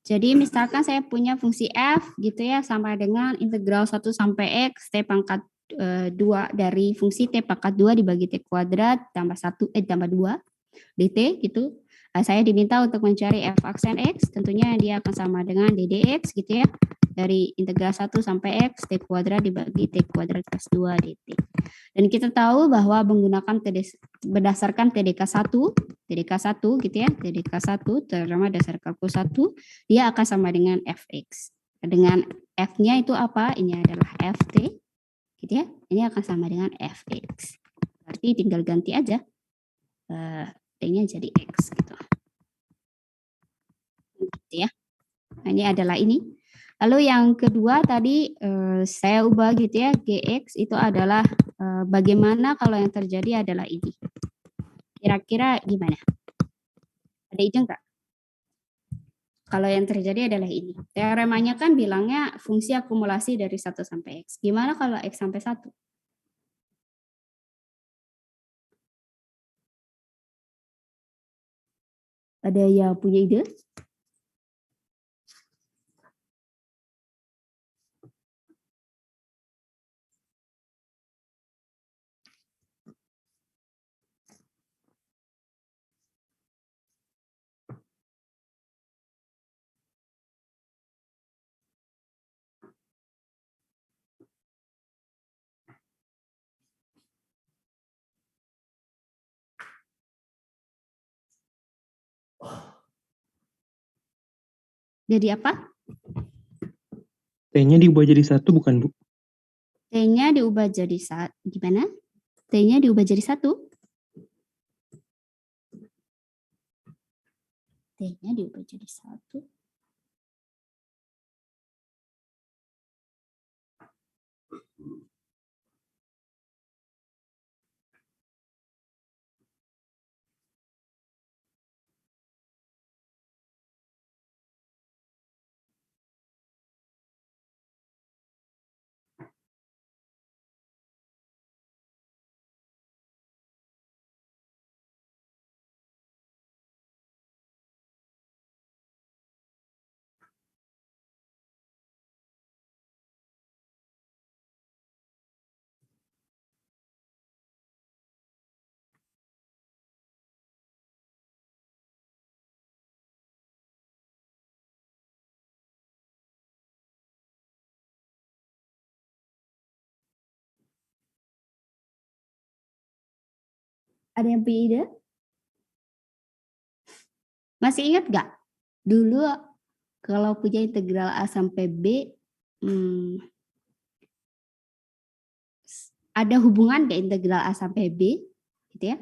Jadi misalkan saya punya fungsi f gitu ya sama dengan integral 1 sampai x t pangkat 2 dari fungsi t pangkat 2 dibagi t kuadrat tambah 1 tambah 2 dt gitu. Saya diminta untuk mencari f aksen x, tentunya dia akan sama dengan ddx gitu ya. Dari integral 1 sampai x t kuadrat dibagi t kuadrat plus 2 dt. Dan kita tahu bahwa menggunakan berdasarkan TDK 1 gitu ya, TDK 1 terutama dasar kalkulus 1, dia akan sama dengan fx. Dengan f-nya itu apa? Ini adalah ft gitu ya. Ini akan sama dengan fx. Berarti tinggal ganti aja t-nya jadi x gitu. Gitu ya. Nah, ini adalah ini. Lalu yang kedua tadi saya ubah gitu ya, gx itu adalah bagaimana kalau yang terjadi adalah ini. Kira-kira gimana? Ada ide enggak? Kalau yang terjadi adalah ini. Teoremanya kan bilangnya fungsi akumulasi dari 1 sampai x. Gimana kalau x sampai 1? Ada yang punya ide? Jadi apa? T-nya diubah jadi 1 bukan, Bu? T-nya diubah jadi gimana? T-nya diubah jadi 1? T-nya diubah jadi 1. Ada yang punya ide? Masih ingat nggak? Dulu kalau punya integral A sampai B, ada hubungan nggak integral A sampai B, gitu ya?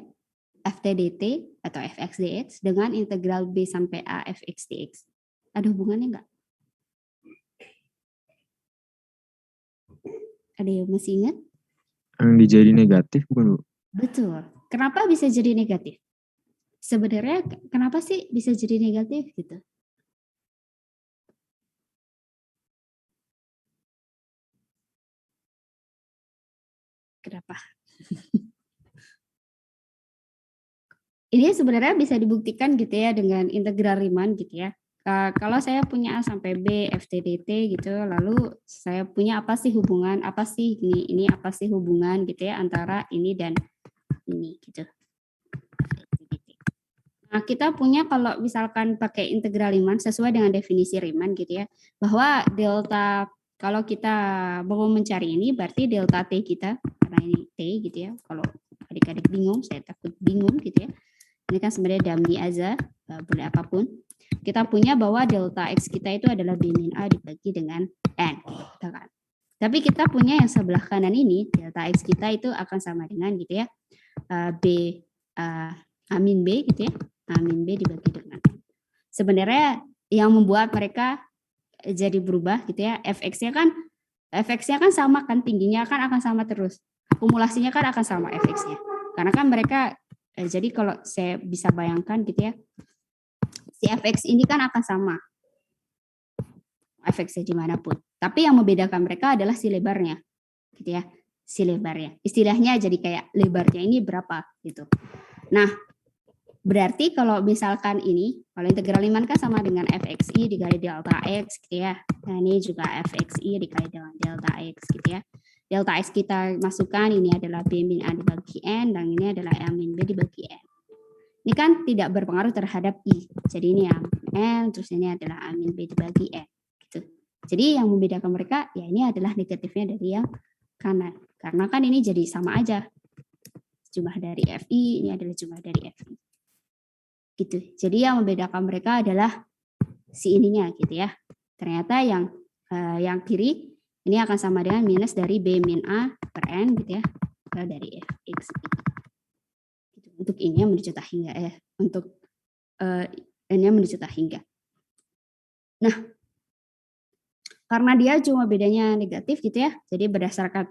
Ft dt atau fx dx dengan integral B sampai A fx dx. Ada hubungannya nggak? Ada yang masih ingat? Yang dijadi negatif bukan, Bu? Betul. Kenapa bisa jadi negatif? Sebenarnya kenapa sih bisa jadi negatif gitu? Kenapa? Ini sebenarnya bisa dibuktikan gitu ya dengan integral Riemann gitu ya. Kalau saya punya A sampai B, Ft dt gitu, lalu saya punya apa sih hubungan, apa sih ini apa sih hubungan gitu ya antara ini dan ini gitu. Nah, kita punya kalau misalkan pakai integral Riemann sesuai dengan definisi Riemann gitu ya, bahwa delta kalau kita mau mencari ini berarti delta T kita, karena ini T gitu ya, kalau adik-adik bingung, saya takut bingung gitu ya. Ini kan sebenarnya dummy aja, boleh apapun. Kita punya bahwa delta X kita itu adalah B min A dibagi dengan N. Gitu kan. Tapi kita punya yang sebelah kanan ini, delta X kita itu akan sama dengan gitu ya, B A min B gitu ya, A min B dibagi dengan N. Sebenarnya yang membuat mereka jadi berubah gitu ya, fx-nya kan sama kan, tingginya kan akan sama terus. Akumulasinya kan akan sama fx-nya. Karena kan mereka jadi kalau saya bisa bayangkan gitu ya, si fx ini kan akan sama fx-nya dimanapun. Tapi yang membedakan mereka adalah si lebarnya, gitu ya, si lebarnya. Istilahnya jadi kayak lebarnya ini berapa gitu. Nah, berarti kalau misalkan ini, kalau integral Riemann kan sama dengan fxi dikali delta x gitu ya. Nah, ini juga fxi dikali dengan delta x gitu ya. Delta X kita masukkan, ini adalah B min A dibagi N, dan ini adalah A min B dibagi N. Ini kan tidak berpengaruh terhadap I. Jadi ini yang N, terus ini adalah A min B dibagi N. Gitu. Jadi yang membedakan mereka, ya ini adalah negatifnya dari yang kanan. Karena kan ini jadi sama aja. Jumlah dari FI, ini adalah jumlah dari FI. Gitu. Jadi yang membedakan mereka adalah si ininya gitu ya. Ternyata yang kiri ini akan sama dengan minus dari B min A per N gitu ya, dari Fx. Untuk ini yang menuju tak hingga untuk ini yang menuju tak hingga. Nah, karena dia cuma bedanya negatif gitu ya, jadi berdasarkan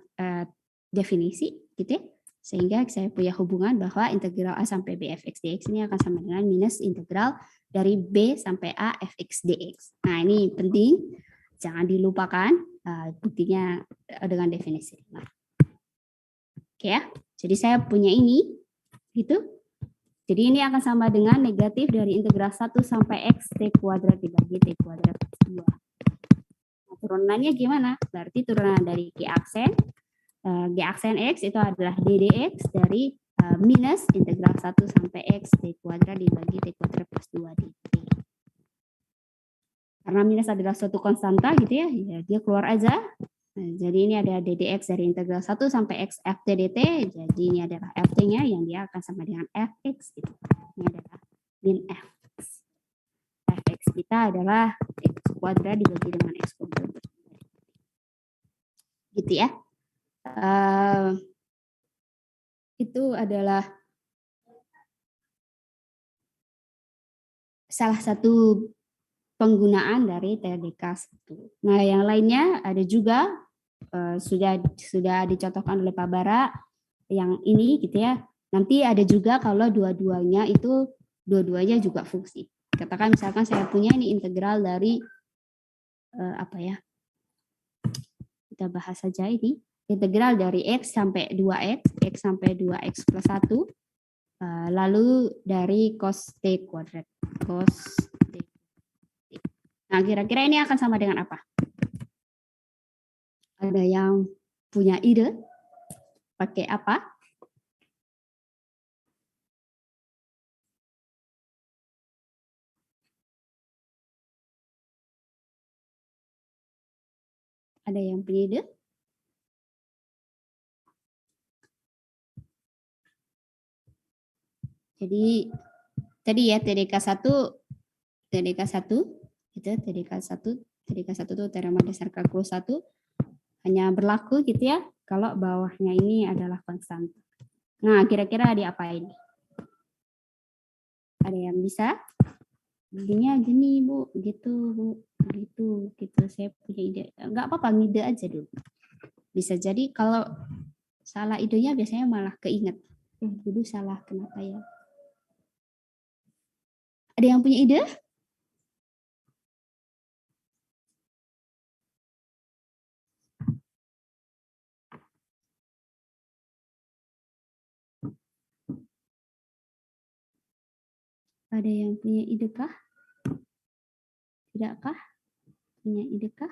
definisi gitu ya, sehingga saya punya hubungan bahwa integral A sampai B fx dx ini akan sama dengan minus integral dari B sampai A fx dx. Nah, ini penting, jangan dilupakan buktinya dengan definisi. Nah, oke ya, jadi saya punya ini, gitu. Jadi ini akan sama dengan negatif dari integral 1 sampai x t kuadrat dibagi t kuadrat plus 2. Nah, turunannya gimana? Berarti turunan dari G aksen x itu adalah ddx dari minus integral 1 sampai x t kuadrat dibagi t kuadrat plus 2 dt. Karena minus adalah suatu konstanta gitu ya, dia keluar aja. Nah, jadi ini ada ddx dari integral 1 sampai x ft dt, jadi ini adalah ft-nya yang dia akan sama dengan fx gitu. Ini adalah min f. Fx kita adalah x kuadrat dibagi dengan x kuadrat. Gitu ya. Itu adalah salah satu penggunaan dari TDK 1. Nah, yang lainnya ada juga sudah dicontohkan oleh Pak Bara yang ini gitu ya. Nanti ada juga kalau dua-duanya juga fungsi. Katakan misalkan saya punya ini integral dari apa ya? Kita bahas saja ini. Integral dari x sampai 2x, x sampai 2x plus 1, lalu dari cos t kuadrat. Cos t. Nah, kira-kira ini akan sama dengan apa? Ada yang punya ide? Pakai apa? Ada yang punya ide? Jadi tadi ya TDK 1 gitu, TDK 1 itu teorema dasar kalkulus 1 hanya berlaku gitu ya kalau bawahnya ini adalah konstanta. Nah, kira-kira diapain? Ada yang bisa? Intinya gini Bu, gitu Bu, gitu. Saya punya ide. Enggak apa-apa, ngide aja dulu. Bisa jadi kalau salah idenya biasanya malah keinget. Dulu salah kenapa ya? Ada yang punya ide? Ada yang punya ide kah? Tidakkah? Punya ide kah?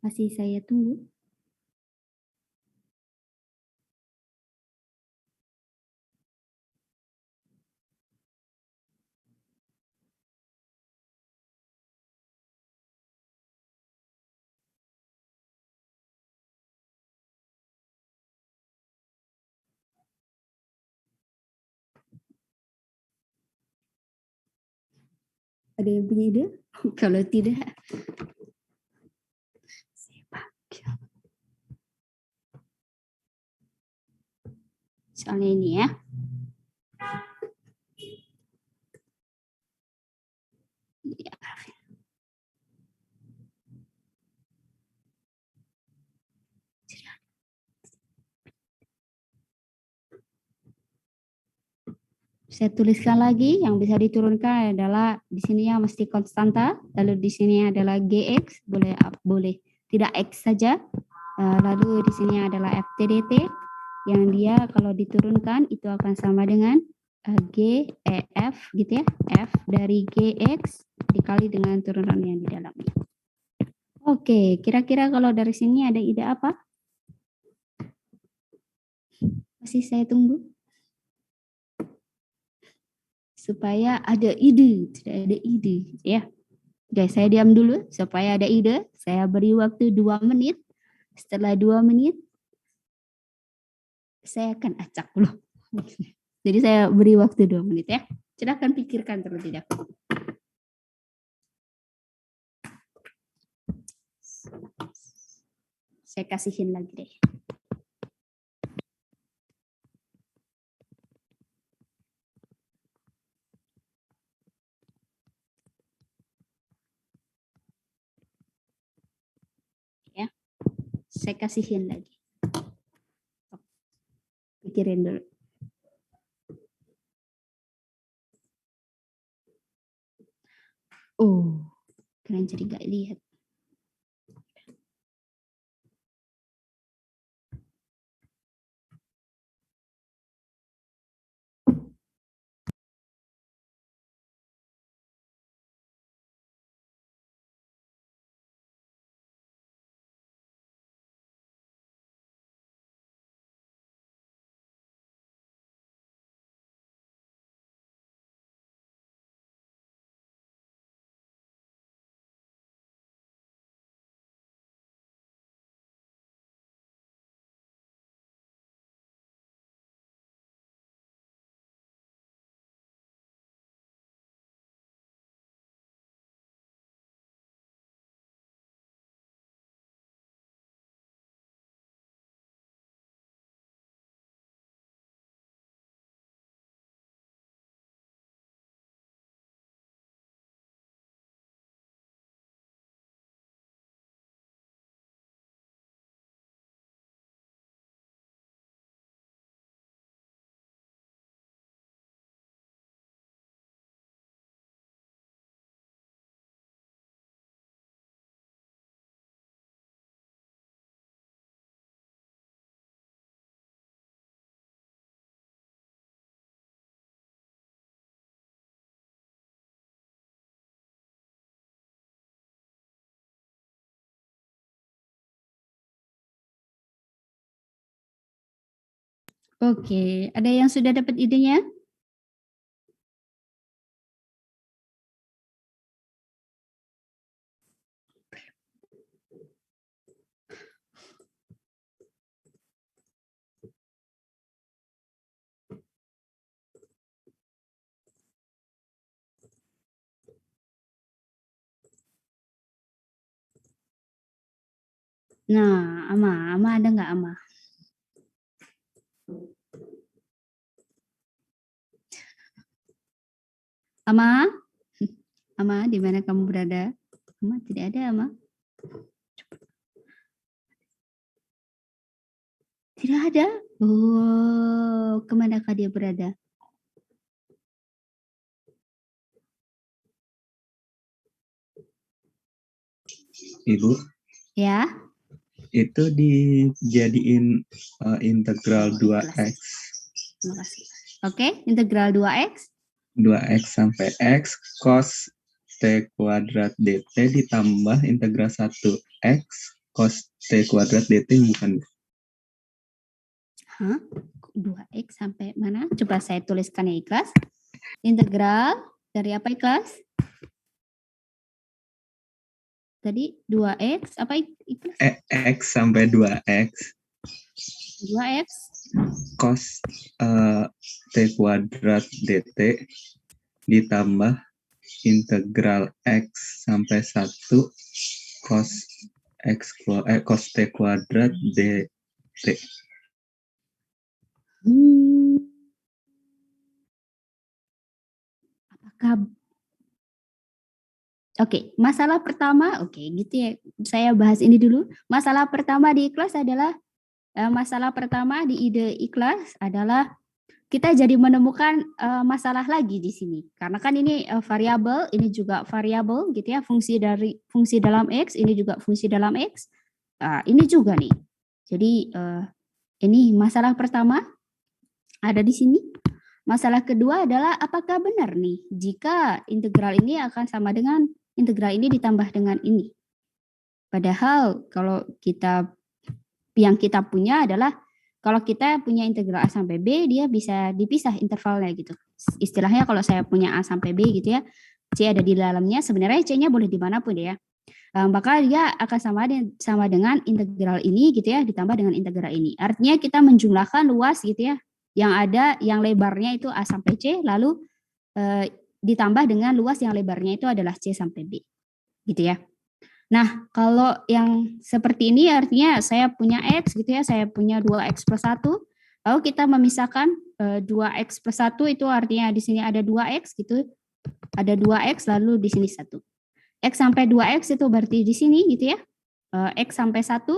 Masih saya tunggu. Ada yang punya ide? Kalau tidak, saya panggil. Soalnya ini ya. Ya. Saya tuliskan lagi, yang bisa diturunkan adalah di sini yang mesti konstanta, lalu di sini adalah gx, boleh tidak x saja, lalu di sini adalah ftdt, yang dia kalau diturunkan itu akan sama dengan g f gitu ya, f dari gx dikali dengan turunan yang di dalamnya. Oke, kira-kira kalau dari sini ada ide apa? Masih saya tunggu. Supaya ada ide, tidak ada ide ya. Oke, saya diam dulu supaya ada ide. Saya beri waktu 2 menit. Setelah 2 menit, saya akan acak dulu. Jadi saya beri waktu 2 menit ya. Silakan pikirkan terlebih dahulu. Saya kasihin lagi deh. Ya, saya kasihin lagi. Pikirin dulu. Oh, kalian jadi nggak lihat. Oke, ada yang sudah dapat idenya? Nah, Ama ada nggak Ama? Ama, di mana kamu berada? Ama, tidak ada Ama. Tidak ada? Oh, kemanakah dia berada? Ibu, Ya, itu dijadiin integral 2x. terima kasih. Oke, integral 2x. 2x sampai x cos t kuadrat dt ditambah integral 1x cos t kuadrat dt, bukan? Hah? 2x sampai mana? Coba saya tuliskan ya Ikhlas. Integral dari apa Ikhlas? Tadi 2x apa Ikhlas? X sampai 2x 2x cos t kuadrat dt ditambah integral x sampai 1 cos cos t kuadrat dt. Apakah Oke, masalah pertama, oke gitu ya. Saya bahas ini dulu. Masalah pertama di Ikhlas adalah masalah pertama di ide Ikhlas adalah kita jadi menemukan masalah lagi di sini. Karena kan ini variabel, ini juga variabel gitu ya, fungsi dalam X, ini juga fungsi dalam X. Ini juga nih. Jadi ini masalah pertama ada di sini. Masalah kedua adalah apakah benar nih jika integral ini akan sama dengan integral ini ditambah dengan ini. Padahal kalau yang kita punya adalah kalau kita punya integral A sampai B, dia bisa dipisah intervalnya gitu. Istilahnya kalau saya punya A sampai B gitu ya, C ada di dalamnya, sebenarnya C-nya boleh dimanapun ya. Maka dia akan sama dengan integral ini gitu ya, ditambah dengan integral ini. Artinya kita menjumlahkan luas gitu ya, yang ada yang lebarnya itu A sampai C, lalu ditambah dengan luas yang lebarnya itu adalah C sampai B. Gitu ya. Nah, kalau yang seperti ini artinya saya punya X gitu ya, saya punya 2X plus 1, lalu kita memisahkan 2X plus 1 itu artinya di sini ada 2X gitu, ada 2X lalu di sini 1. X sampai 2X itu berarti di sini gitu ya, X sampai 1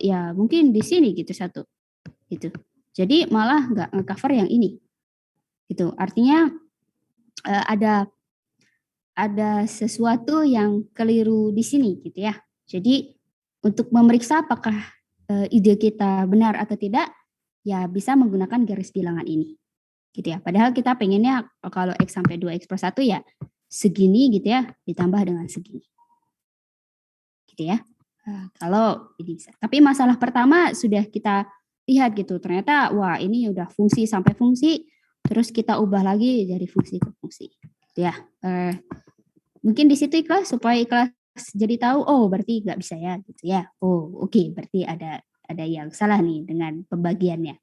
ya mungkin di sini gitu 1. Gitu. Jadi malah nggak nge-cover yang ini. Gitu. Artinya ada sesuatu yang keliru di sini gitu ya. Jadi untuk memeriksa apakah ide kita benar atau tidak, ya bisa menggunakan garis bilangan ini. Gitu ya. Padahal kita pengennya kalau X sampai 2X plus 1 ya segini gitu ya, ditambah dengan segini. Gitu ya. Kalau ini bisa. Tapi masalah pertama sudah kita lihat gitu. Ternyata wah ini udah fungsi sampai fungsi, terus kita ubah lagi dari fungsi ke fungsi. Gitu ya. Mungkin di situ Ikhlas supaya Ikhlas jadi tahu oh berarti nggak bisa ya gitu ya. Oh oke, berarti ada yang salah nih dengan pembagiannya.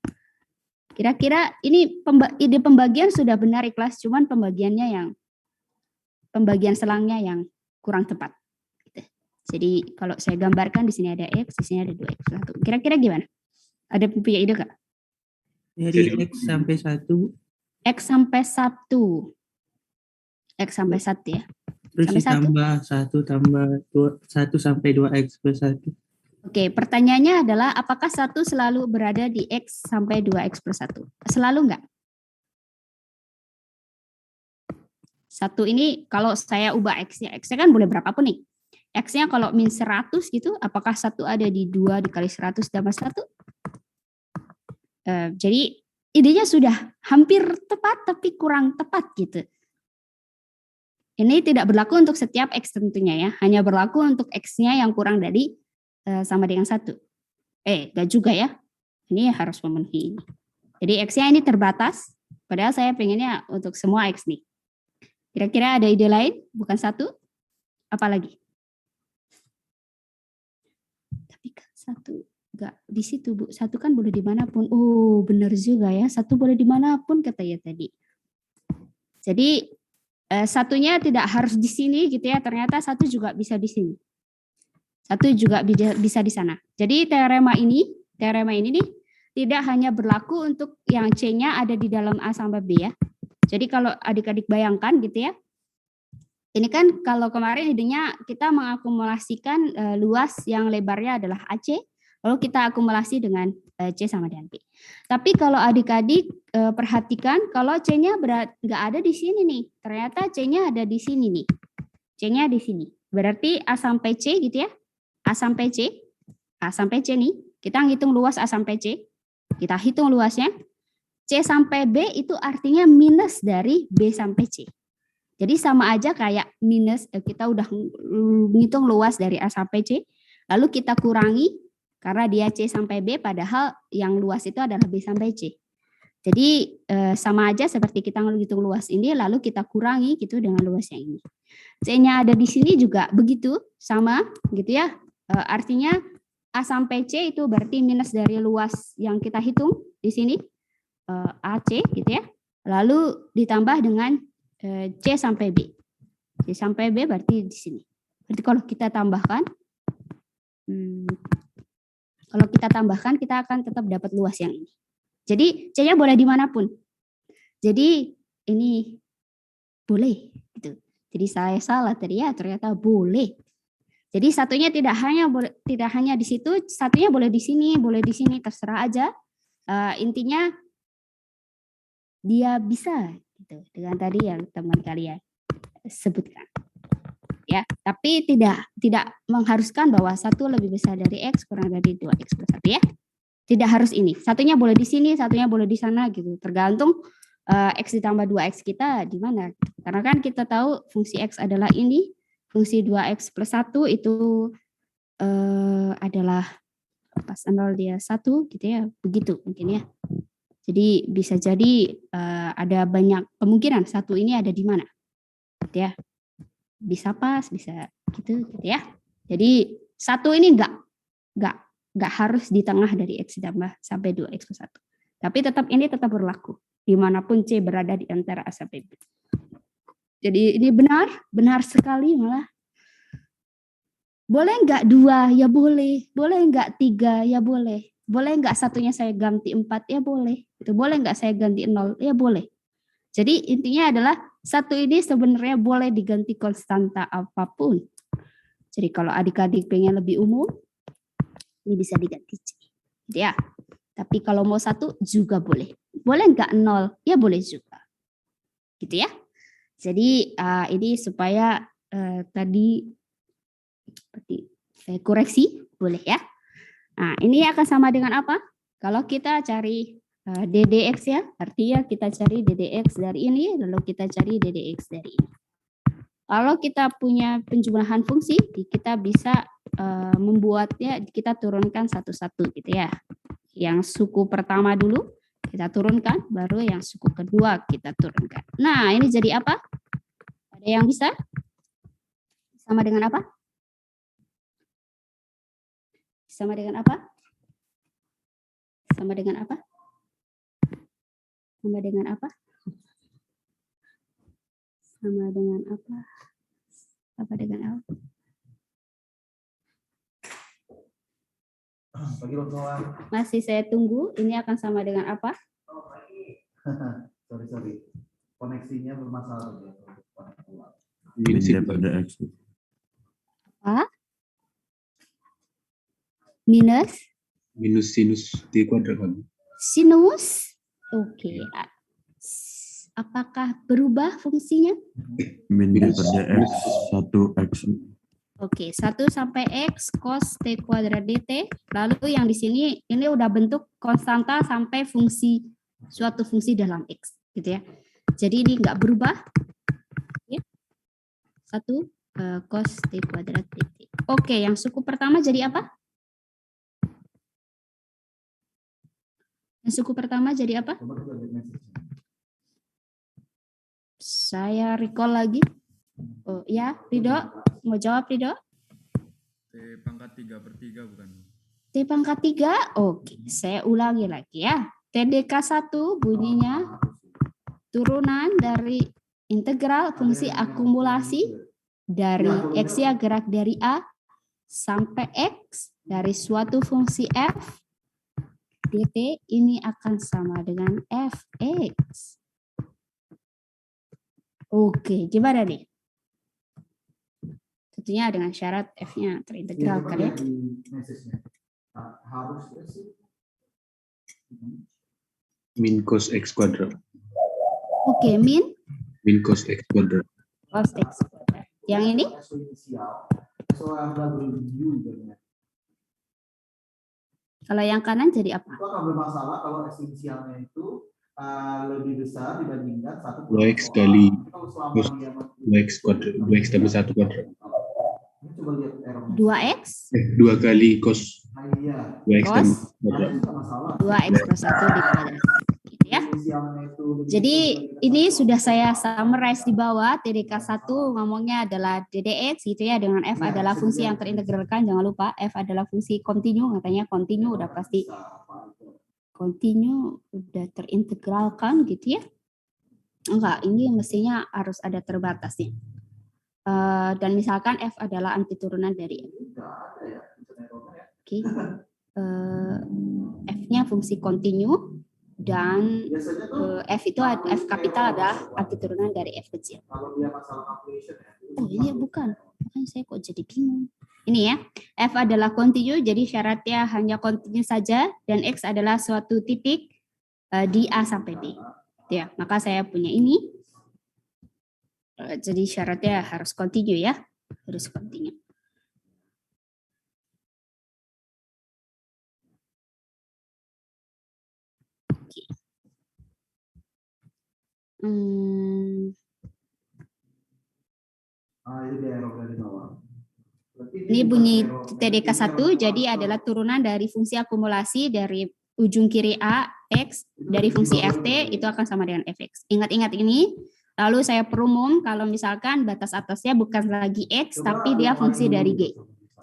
Kira-kira ini ide pembagian sudah benar Ikhlas, cuman pembagian selangnya yang kurang tepat. Gitu. Jadi kalau saya gambarkan di sini ada X, di sini ada 2X. Kira-kira gimana? Ada punya ide Kak? Dari X sampai 1. X sampai 1. X sampai 1 ya. Terus Sampai ditambah 1 tambah 1 sampai 2X plus 1. Oke, pertanyaannya adalah apakah 1 selalu berada di X sampai 2X plus 1? Selalu enggak? 1 ini kalau saya ubah X-nya kan boleh berapapun nih. X-nya kalau min 100 gitu, apakah 1 ada di 2 dikali 100 tambah 1? Jadi idenya sudah hampir tepat tapi kurang tepat gitu. Ini tidak berlaku untuk setiap X tentunya ya, hanya berlaku untuk X-nya yang kurang dari sama dengan 1. Enggak juga ya. Ini harus memenuhi ini. Jadi X-nya ini terbatas, padahal saya pengennya untuk semua X nih. Kira-kira ada ide lain? Bukan satu? Apalagi? Tapi kan satu enggak di situ, Bu. Satu kan boleh dimanapun. Oh, benar juga ya. Satu boleh dimanapun katanya tadi. Jadi satunya tidak harus di sini gitu ya. Ternyata satu juga bisa di sini. Satu juga bisa di sana. Jadi teorema ini nih tidak hanya berlaku untuk yang C-nya ada di dalam A sampai B ya. Jadi kalau adik-adik bayangkan gitu ya. Ini kan kalau kemarin idenya kita mengakumulasikan luas yang lebarnya adalah AC, lalu kita akumulasi dengan C sama dengan B. Tapi kalau adik-adik perhatikan kalau C-nya nggak ada di sini nih. Ternyata C-nya ada di sini nih. C-nya di sini. Berarti A sampai C gitu ya. A sampai C nih. Kita ngitung luas A sampai C. Kita hitung luasnya. C sampai B itu artinya minus dari B sampai C. Jadi sama aja kayak minus, kita udah ngitung luas dari A sampai C, lalu kita kurangi karena dia C sampai B, padahal yang luas itu adalah B sampai C. Jadi sama aja seperti kita ngitung luas ini, lalu kita kurangi gitu dengan luas yang ini. C-nya ada di sini juga begitu, sama gitu ya. Artinya A sampai C itu berarti minus dari luas yang kita hitung di sini, AC gitu ya. Lalu ditambah dengan C sampai B. C sampai B berarti di sini. Berarti kalau kita tambahkan, kita akan tetap dapat luas yang ini. Jadi C-nya boleh dimanapun. Jadi ini boleh gitu. Jadi saya salah tadi ya, ternyata boleh. Jadi satunya tidak hanya di situ, satunya boleh di sini, terserah aja. Intinya dia bisa gitu dengan tadi yang teman kalian sebutkan. Ya, tapi tidak mengharuskan bahwa satu lebih besar dari X kurang dari 2X plus 1 ya. Tidak harus ini. Satunya boleh di sini, satunya boleh di sana gitu. Tergantung X ditambah 2X kita di mana. Karena kan kita tahu fungsi X adalah ini, fungsi 2X plus 1 itu adalah pas 0 dia 1 gitu ya. Begitu mungkin ya. Jadi bisa jadi ada banyak kemungkinan satu ini ada di mana, gitu ya. Bisa pas, bisa gitu ya. Jadi satu ini nggak harus di tengah dari X ditambah sampai 2X plus 1. Tapi ini tetap berlaku dimanapun C berada di antara A sampai B. Jadi ini benar sekali malah. Boleh nggak 2? Ya boleh. Boleh nggak 3? Ya boleh. Boleh nggak satunya saya ganti 4? Ya boleh. Itu boleh nggak saya ganti 0? Ya boleh. Jadi intinya adalah satu ini sebenarnya boleh diganti konstanta apapun. Jadi kalau adik-adik pengen lebih umum, ini bisa diganti C. Gitu ya. Tapi kalau mau satu juga boleh. Boleh nggak 0? Ya boleh juga. Gitu ya. Jadi ini supaya tadi seperti saya koreksi, boleh ya. Nah, ini akan sama dengan apa? Kalau kita cari DDX ya, artinya kita cari DDX dari ini, lalu kita cari DDX dari ini. Kalau kita punya penjumlahan fungsi, kita bisa membuatnya, kita turunkan satu-satu gitu ya. Yang suku pertama dulu kita turunkan, baru yang suku kedua kita turunkan. Nah, ini jadi apa? Ada yang bisa? Sama dengan apa? Sama dengan apa? Sama dengan apa? Sama dengan apa? Sama dengan apa? Apa dengan apa? Masih saya tunggu. Ini akan sama dengan apa? Sorry. Koneksinya bermasalah. Apa? Minus sinus T kuadrat. Sinus? Oke. Apakah berubah fungsinya? Minus pada X 1X. Oke, 1 sampai X cos T kuadrat dt. Lalu yang di sini ini udah bentuk konstanta sampai suatu fungsi dalam X, gitu ya. Jadi ini nggak berubah. Ya. 1 cos T kuadrat dt. Oke, yang suku pertama jadi apa? Suku pertama jadi apa? Coba kita lihat message-nya. Saya recall lagi. Oh ya, Ridho, mau jawab Ridho? T pangkat 3/3 bukan? T pangkat 3, oke, saya ulangi lagi ya. TDK 1 bunyinya turunan dari integral fungsi akumulasi dari X ya gerak dari A sampai X dari suatu fungsi F dt ini akan sama dengan Fx. Oke, gimana nih? Tentunya dengan syarat F-nya terintegralkan ya. Harusnya sih. Min cos X kuadrat. Oke, min Cos X kuadrat. cos X. Yang ini? Kalau yang kanan jadi apa? Itu akan bermasalah kalau S inisialnya itu lebih besar dibandingkan 1 2x kali cos 2x kuadrat, 2x tambah 1 kuadrat. Coba lihat errornya. 2x 2 kali cos Nah, iya. 2x Cos? tambah kuadrat. 2x plus 1 dikuadrat. Gitu ya. Jadi ini sudah saya summarize di bawah. TDK 1 ngomongnya adalah DDX gitu ya, dengan F adalah fungsi yang terintegralkan. Jangan lupa F adalah fungsi kontinu, katanya kontinu udah pasti kontinu udah terintegralkan gitu ya. Enggak, ini mestinya harus ada terbatasnya. Dan misalkan F adalah antiturunan dari F. Oke. F-nya fungsi kontinu dan F itu F kapital adalah antiturunan dari F kecil. Oh ini bukan, makanya saya kok jadi bingung. Ini ya, F adalah kontinu, jadi syaratnya hanya kontinu saja, dan X adalah suatu titik di A sampai B. Ya, maka saya punya ini. Jadi syaratnya harus kontinu ya, harus kontinu. Oke. Ini bunyi TDK 1, jadi adalah turunan dari fungsi akumulasi dari ujung kiri A, X, dari fungsi FT, itu akan sama dengan Fx. Ingat-ingat ini, lalu saya perumum kalau misalkan batas atasnya bukan lagi X, tapi dia fungsi dari G.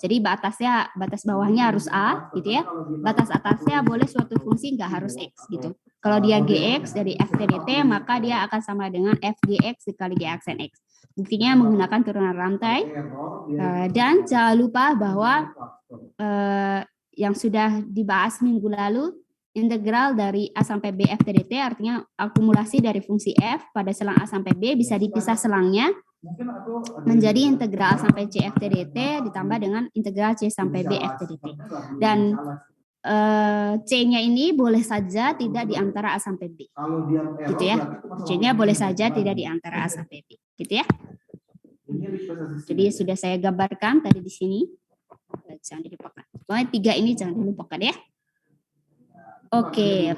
Jadi batas bawahnya harus A, gitu ya. Batas atasnya boleh suatu fungsi, nggak harus X, gitu. Kalau dia Gx dari FTDT, maka dia akan sama dengan Fgx dikali G aksen X. Buktinya menggunakan turunan rantai. Dan jangan lupa bahwa yang sudah dibahas minggu lalu, integral dari A sampai B FTDT artinya akumulasi dari fungsi F pada selang A sampai B bisa dipisah selangnya menjadi integral A sampai C FTDT ditambah dengan integral C sampai B FTDT. Dan C-nya ini boleh saja tidak di antara A sampai B. Gitu ya. C-nya boleh saja tidak di antara A sampai B. Gitu ya. Jadi sudah saya gambarkan tadi di sini. Jangan dilupakan. Pokoknya 3 ini jangan dilupakan ya. Oke.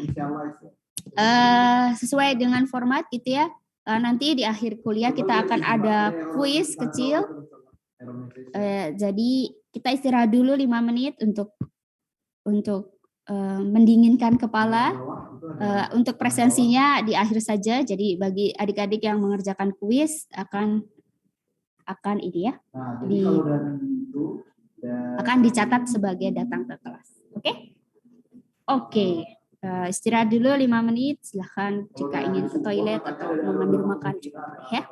Sesuai dengan format gitu ya. Nanti di akhir kuliah kita akan ada kuis kecil. Jadi kita istirahat dulu 5 menit untuk mendinginkan kepala. Untuk presensinya di akhir saja. Jadi bagi adik-adik yang mengerjakan kuis akan ini ya. Akan dicatat sebagai datang ke kelas. Oke? Oke. Istirahat dulu 5 menit. Silahkan jika ingin ke toilet atau mengambil makan juga boleh ya.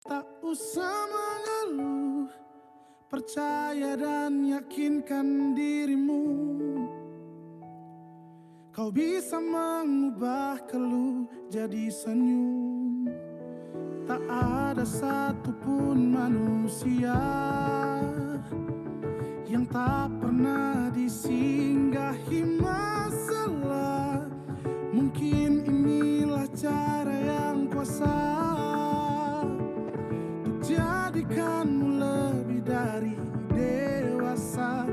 Tak usah mengeluh, percaya dan yakinkan dirimu. Kau bisa mengubah keluh jadi senyum. Tak ada satupun manusia yang tak pernah disinggahi masalah. Mungkin inilah cara yang kuasa jadikanmu lebih dari dewasa.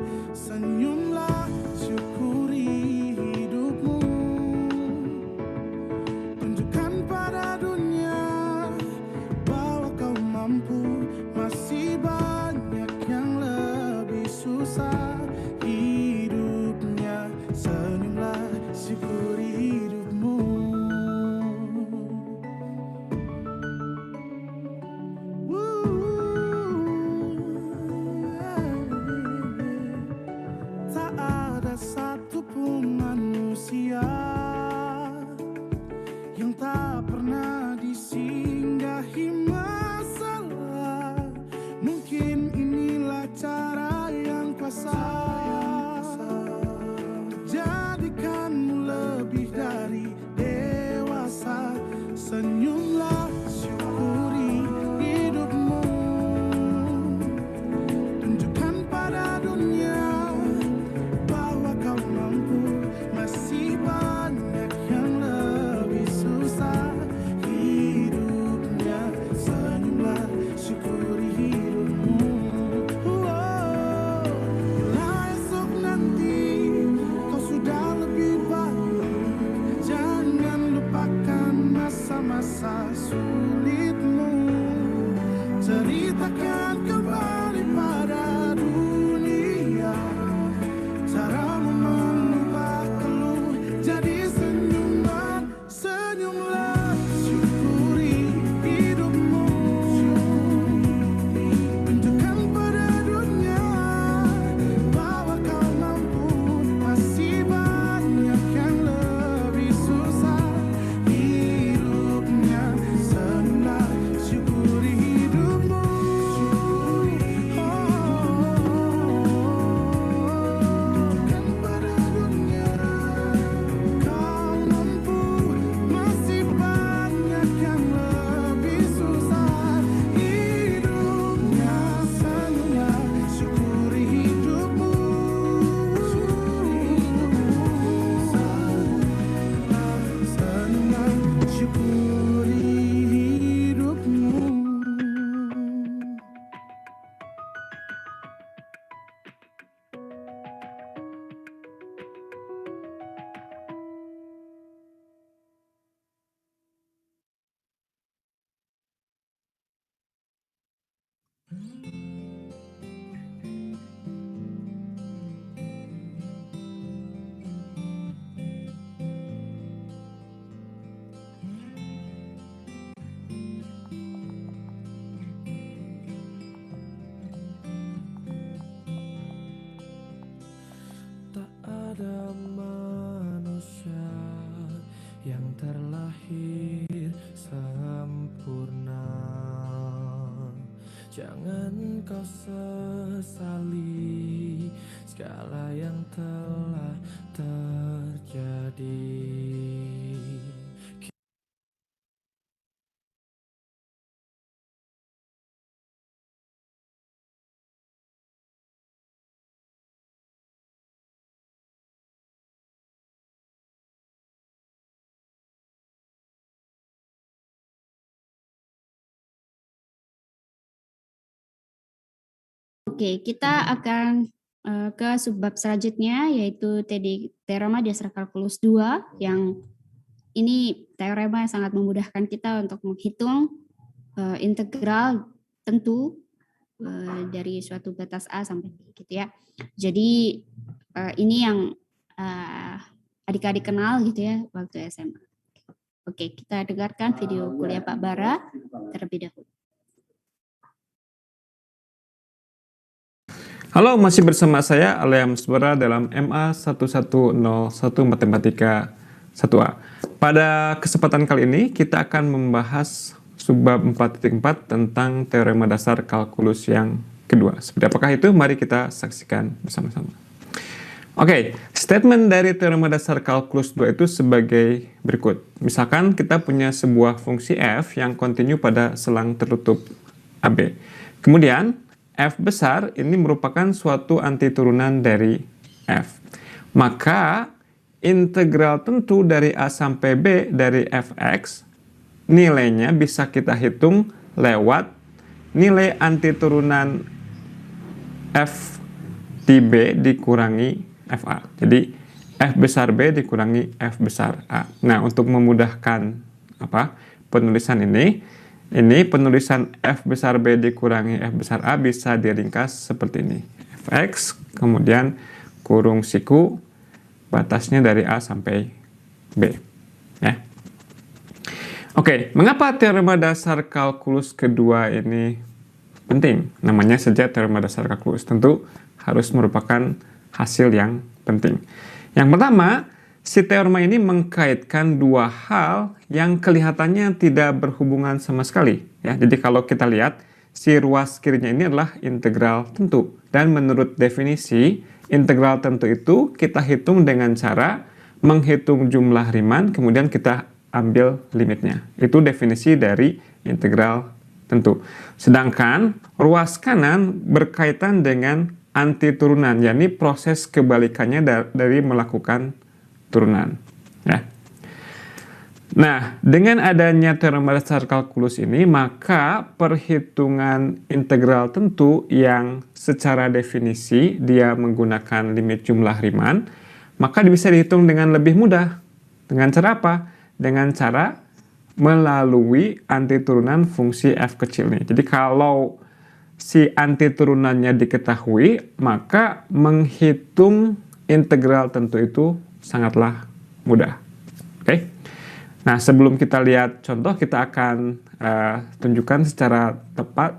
ceritakan kembali pada dunia caramu mengubah keluh jadi senyuman. Senyumlah, syukuri hidupmu, tunjukkan pada dunia bahwa kau mampu. Masih banyak yang lebih susah hidupnya. Senang, syukuri hidupmu. Tunjukkan pada dunia kau mampu. Masih banyak yang lebih susah hidupnya. Senang, syukuri hidupmu. Senang, syukuri hidupmu. Tak ada manusia yang terlahir sempurna. Jangan kau sesali segala yang telah terjadi. Oke, kita akan ke subbab selanjutnya, yaitu teorema dasar kalkulus 2, yang ini teorema yang sangat memudahkan kita untuk menghitung integral tentu dari suatu batas A sampai B gitu ya. Jadi ini yang adik-adik kenal gitu ya waktu SMA. Oke, kita dengarkan video kuliah Pak Bara terlebih dahulu. Halo, masih bersama saya Alea Musbara dalam MA 1101 Matematika 1A. Pada kesempatan kali ini kita akan membahas subbab 4.4 tentang teorema dasar kalkulus yang kedua. Seperti apakah itu? Mari kita saksikan bersama-sama. Oke, statement dari teorema dasar kalkulus 2 itu sebagai berikut. Misalkan kita punya sebuah fungsi f yang kontinu pada selang tertutup AB. Kemudian f besar ini merupakan suatu antiturunan dari f. Maka integral tentu dari A sampai B dari fx nilainya bisa kita hitung lewat nilai antiturunan f di B dikurangi fa. Jadi f besar B dikurangi f besar A. Nah, untuk memudahkan penulisan ini penulisan f besar B dikurangi f besar A bisa diringkas seperti ini. Fx, kemudian kurung siku, batasnya dari A sampai B. Ya. Oke, mengapa teorema dasar kalkulus kedua ini penting? Namanya saja teorema dasar kalkulus. Tentu harus merupakan hasil yang penting. Yang pertama, si teorema ini mengkaitkan dua hal yang kelihatannya tidak berhubungan sama sekali. Ya, jadi kalau kita lihat, si ruas kirinya ini adalah integral tentu. Dan menurut definisi, integral tentu itu kita hitung dengan cara menghitung jumlah Riemann, kemudian kita ambil limitnya. Itu definisi dari integral tentu. Sedangkan ruas kanan berkaitan dengan antiturunan, yakni proses kebalikannya dari melakukan turunan. Ya. Nah, dengan adanya teorema dasar kalkulus ini, maka perhitungan integral tentu yang secara definisi dia menggunakan limit jumlah Riemann, maka bisa dihitung dengan lebih mudah. Dengan cara apa? Dengan cara melalui antiturunan fungsi f kecil nih. Jadi kalau si antiturunannya diketahui, maka menghitung integral tentu itu sangatlah mudah. Oke. Nah, sebelum kita lihat contoh, kita akan tunjukkan secara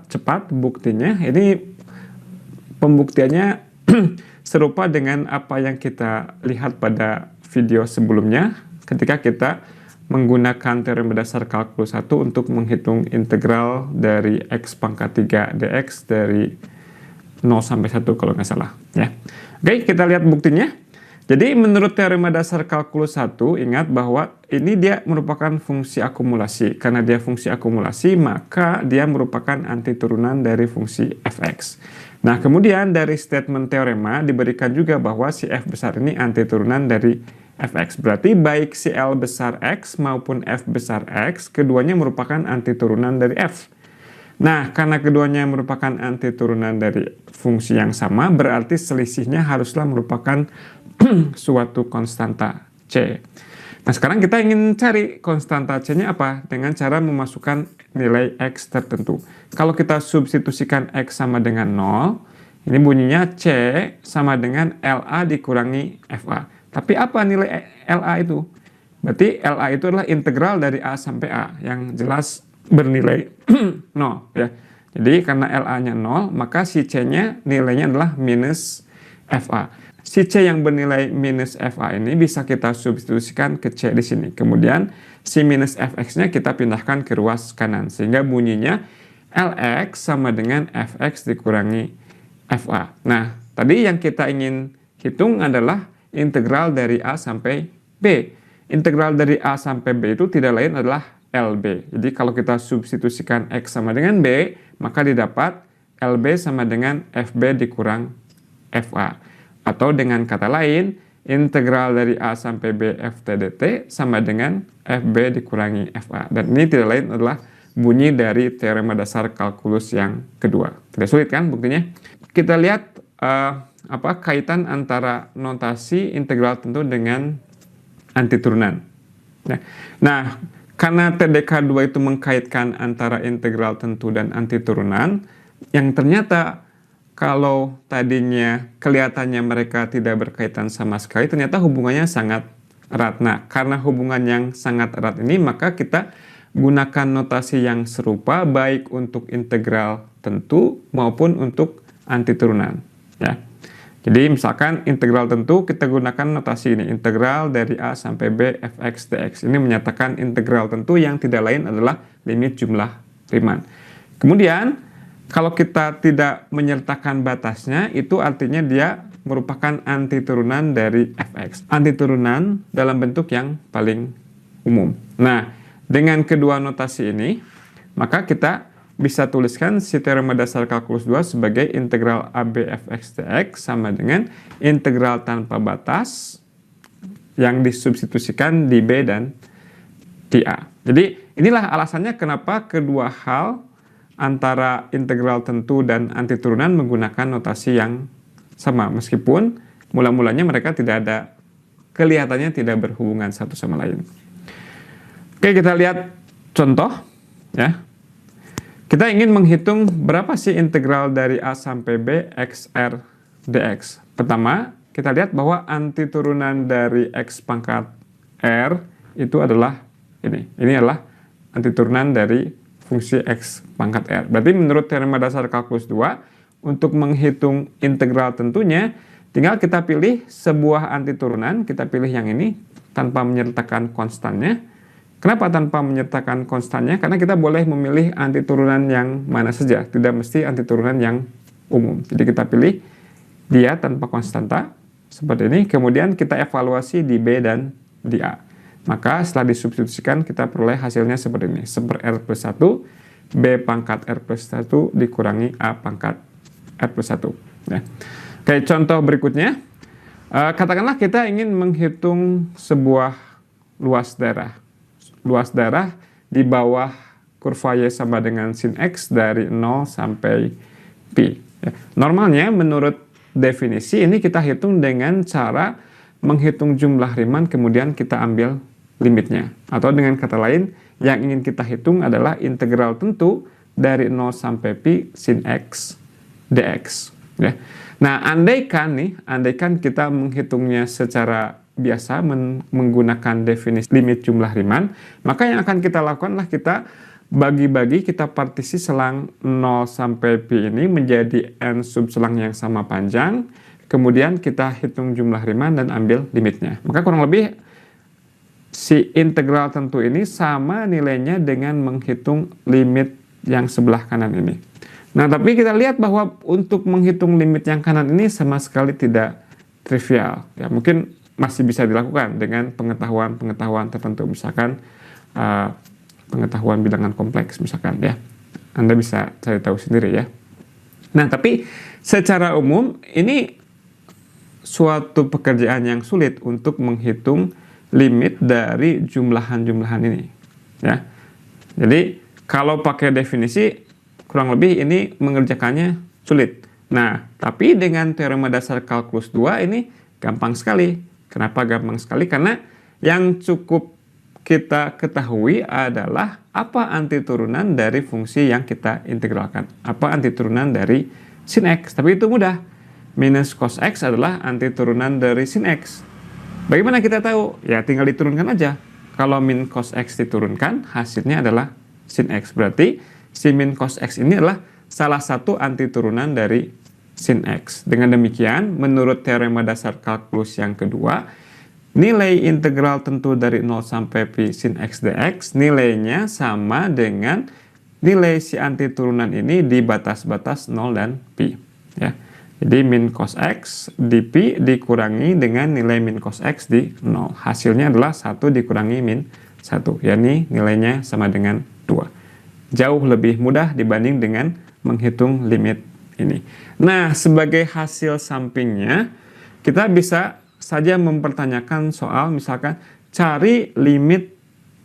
cepat buktinya. Ini pembuktiannya serupa dengan apa yang kita lihat pada video sebelumnya ketika kita menggunakan teorema dasar kalkulus 1 untuk menghitung integral dari x pangkat 3 dx dari 0 sampai 1 kalau nggak salah. Ya. Oke, kita lihat buktinya. Jadi menurut teorema dasar kalkulus 1, ingat bahwa ini dia merupakan fungsi akumulasi. Karena dia fungsi akumulasi, maka dia merupakan antiturunan dari fungsi fx. Nah, kemudian dari statement teorema diberikan juga bahwa si f besar ini antiturunan dari fx. Berarti baik si L besar x maupun f besar x, keduanya merupakan antiturunan dari f. Nah, karena keduanya merupakan antiturunan dari fungsi yang sama, berarti selisihnya haruslah merupakan suatu konstanta C. Nah, sekarang kita ingin cari konstanta C-nya apa? Dengan cara memasukkan nilai X tertentu. Kalau kita substitusikan X sama dengan 0, ini bunyinya C sama dengan LA dikurangi FA. Tapi apa nilai LA itu? Berarti LA itu adalah integral dari A sampai A, yang jelas bernilai 0. Ya. Jadi karena LA-nya 0, maka si C-nya nilainya adalah minus FA. Si C yang bernilai minus FA ini bisa kita substitusikan ke C di sini. Kemudian si minus Fx-nya kita pindahkan ke ruas kanan. Sehingga bunyinya Lx sama dengan Fx dikurangi FA. Nah, tadi yang kita ingin hitung adalah integral dari A sampai B. Integral dari A sampai B itu tidak lain adalah LB. Jadi kalau kita substitusikan X sama dengan B, maka didapat LB sama dengan FB dikurang FA. Atau dengan kata lain, integral dari A sampai B FT dt sama dengan FB dikurangi FA. Dan ini tidak lain adalah bunyi dari teorema dasar kalkulus yang kedua. Tidak sulit kan buktinya? Kita lihat kaitan antara notasi integral tentu dengan antiturunan. Nah, karena TDK 2 itu mengkaitkan antara integral tentu dan antiturunan, yang ternyata kalau tadinya kelihatannya mereka tidak berkaitan sama sekali, ternyata hubungannya sangat erat. Nah, karena hubungan yang sangat erat ini, maka kita gunakan notasi yang serupa baik untuk integral tentu maupun untuk antiturunan. Ya. Jadi misalkan integral tentu kita gunakan notasi ini, integral dari A sampai B fx dx. Ini menyatakan integral tentu yang tidak lain adalah limit jumlah Riemann. Kemudian kalau kita tidak menyertakan batasnya, itu artinya dia merupakan antiturunan dari fx. Antiturunan dalam bentuk yang paling umum. Nah, dengan kedua notasi ini, maka kita bisa tuliskan si teorema dasar kalkulus 2 sebagai integral AB fx dx sama dengan integral tanpa batas yang disubstitusikan di B dan di A. Jadi inilah alasannya kenapa kedua hal antara integral tentu dan antiturunan menggunakan notasi yang sama. Meskipun mula-mulanya mereka kelihatannya tidak berhubungan satu sama lain. Oke, kita lihat contoh ya. Kita ingin menghitung berapa sih integral dari A sampai B xr dx. Pertama, kita lihat bahwa antiturunan dari x pangkat r itu adalah ini. Ini adalah antiturunan dari fungsi x pangkat r. Berarti menurut teorema dasar kalkulus 2, untuk menghitung integral tentunya, tinggal kita pilih sebuah antiturunan, kita pilih yang ini tanpa menyertakan konstannya. Kenapa tanpa menyertakan konstannya? Karena kita boleh memilih antiturunan yang mana saja, tidak mesti antiturunan yang umum. Jadi kita pilih dia tanpa konstanta, seperti ini. Kemudian kita evaluasi di B dan di A. Maka setelah disubstitusikan, kita peroleh hasilnya seperti ini. 1/r plus 1, B pangkat r plus 1 dikurangi A pangkat r plus 1. Ya. Oke, contoh berikutnya. Katakanlah kita ingin menghitung sebuah luas darah. Luas darah di bawah kurva Y sama dengan sin X dari 0 sampai Pi. Ya. Normalnya menurut definisi ini kita hitung dengan cara menghitung jumlah Riemann kemudian kita ambil limitnya. Atau dengan kata lain, yang ingin kita hitung adalah integral tentu dari 0 sampai pi sin x dx. Ya. Nah, andaikan kita menghitungnya secara biasa menggunakan definisi limit jumlah Riemann, maka yang akan kita lakukan adalah kita bagi-bagi, kita partisi selang 0 sampai pi ini menjadi n sub selang yang sama panjang, kemudian kita hitung jumlah Riemann dan ambil limitnya. Maka kurang lebih si integral tentu ini sama nilainya dengan menghitung limit yang sebelah kanan ini. Nah, tapi kita lihat bahwa untuk menghitung limit yang kanan ini sama sekali tidak trivial. Ya, mungkin masih bisa dilakukan dengan pengetahuan tertentu, misalkan pengetahuan bilangan kompleks misalkan ya. Anda bisa cari tahu sendiri ya. Nah, tapi secara umum ini suatu pekerjaan yang sulit untuk menghitung limit dari jumlahan-jumlahan ini ya. Jadi kalau pakai definisi kurang lebih ini mengerjakannya sulit. Nah, tapi dengan teorema dasar kalkulus 2 ini gampang sekali. Kenapa gampang sekali? Karena yang cukup kita ketahui adalah apa antiturunan dari fungsi yang kita integralkan. Apa antiturunan dari sin x. Tapi itu mudah. Minus cos x adalah antiturunan dari sin x. Bagaimana kita tahu? Ya tinggal diturunkan aja. Kalau min cos x diturunkan, hasilnya adalah sin x. Berarti si min cos x ini adalah salah satu antiturunan dari sin x. Dengan demikian, menurut teorema dasar kalkulus yang kedua, nilai integral tentu dari 0 sampai pi sin x dx nilainya sama dengan nilai si antiturunan ini di batas-batas 0 dan pi. Ya. Jadi min cos x di pi dikurangi dengan nilai min cos x di 0. Hasilnya adalah 1 dikurangi min 1. yakni nilainya sama dengan 2. Jauh lebih mudah dibanding dengan menghitung limit ini. Nah, sebagai hasil sampingnya, kita bisa saja mempertanyakan soal misalkan cari limit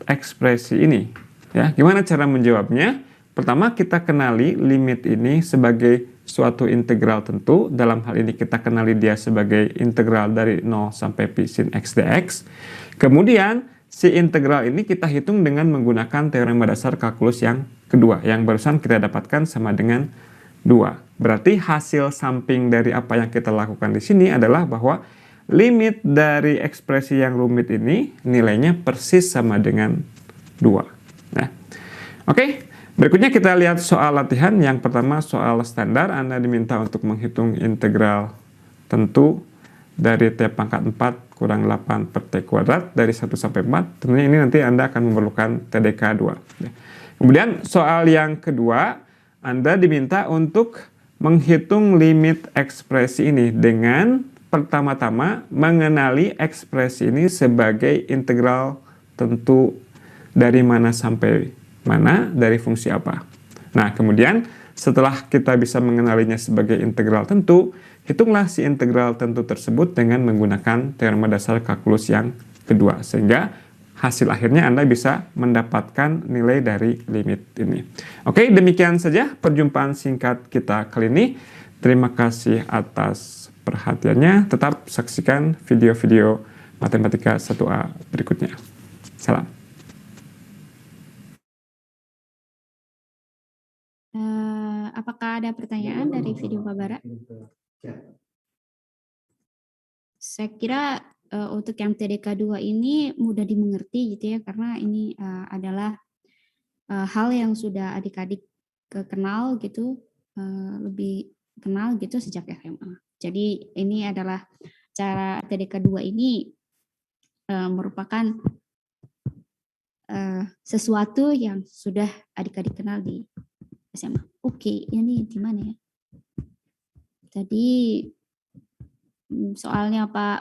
ekspresi ini. Ya, gimana cara menjawabnya? Pertama, kita kenali limit ini sebagai suatu integral tentu. Dalam hal ini kita kenali dia sebagai integral dari 0 sampai pi sin x dx. Kemudian, si integral ini kita hitung dengan menggunakan teorema dasar kalkulus yang kedua, yang barusan kita dapatkan sama dengan 2. Berarti hasil samping dari apa yang kita lakukan di sini adalah bahwa limit dari ekspresi yang rumit ini nilainya persis sama dengan 2. Nah, oke. Berikutnya kita lihat soal latihan. Yang pertama soal standar. Anda diminta untuk menghitung integral tentu dari t pangkat 4 kurang 8 per t kuadrat dari 1 sampai 4. Tentunya ini nanti Anda akan memerlukan TDK 2. Kemudian soal yang kedua, Anda diminta untuk menghitung limit ekspresi ini dengan pertama-tama mengenali ekspresi ini sebagai integral tentu dari mana sampai mana, dari fungsi apa. Nah, kemudian setelah kita bisa mengenalinya sebagai integral tentu, hitunglah si integral tentu tersebut dengan menggunakan teorema dasar kalkulus yang kedua. Sehingga hasil akhirnya Anda bisa mendapatkan nilai dari limit ini. Oke, demikian saja perjumpaan singkat kita kali ini. Terima kasih atas perhatiannya. Tetap saksikan video-video Matematika 1A berikutnya. Salam. Apakah ada pertanyaan dari video Pak Bara? Saya kira untuk yang TDK 2 ini mudah dimengerti gitu ya, karena ini adalah hal yang sudah adik-adik kenal gitu, lebih kenal gitu sejak SMA. Jadi ini adalah cara TDK 2 ini merupakan sesuatu yang sudah adik-adik kenal di SMA. Oke, ini di mana ya? Tadi soalnya Pak.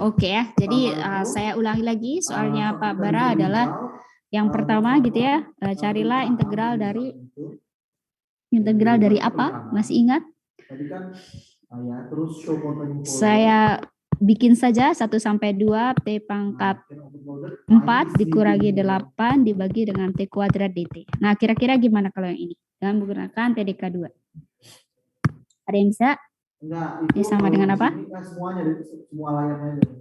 Oke ya. Jadi saya ulangi lagi soalnya Pak Bara adalah yang pertama gitu ya. Carilah integral dari apa? Masih ingat? Saya bikin saja 1 sampai 2 T pangkat 4 dikurangi 8 dibagi dengan T kuadrat DT. Nah, kira-kira gimana kalau yang ini? Dengan menggunakan TDK 2. Ada yang bisa? Enggak, Ini sama dengan apa? Ini kan semuanya, semua layarnya aja.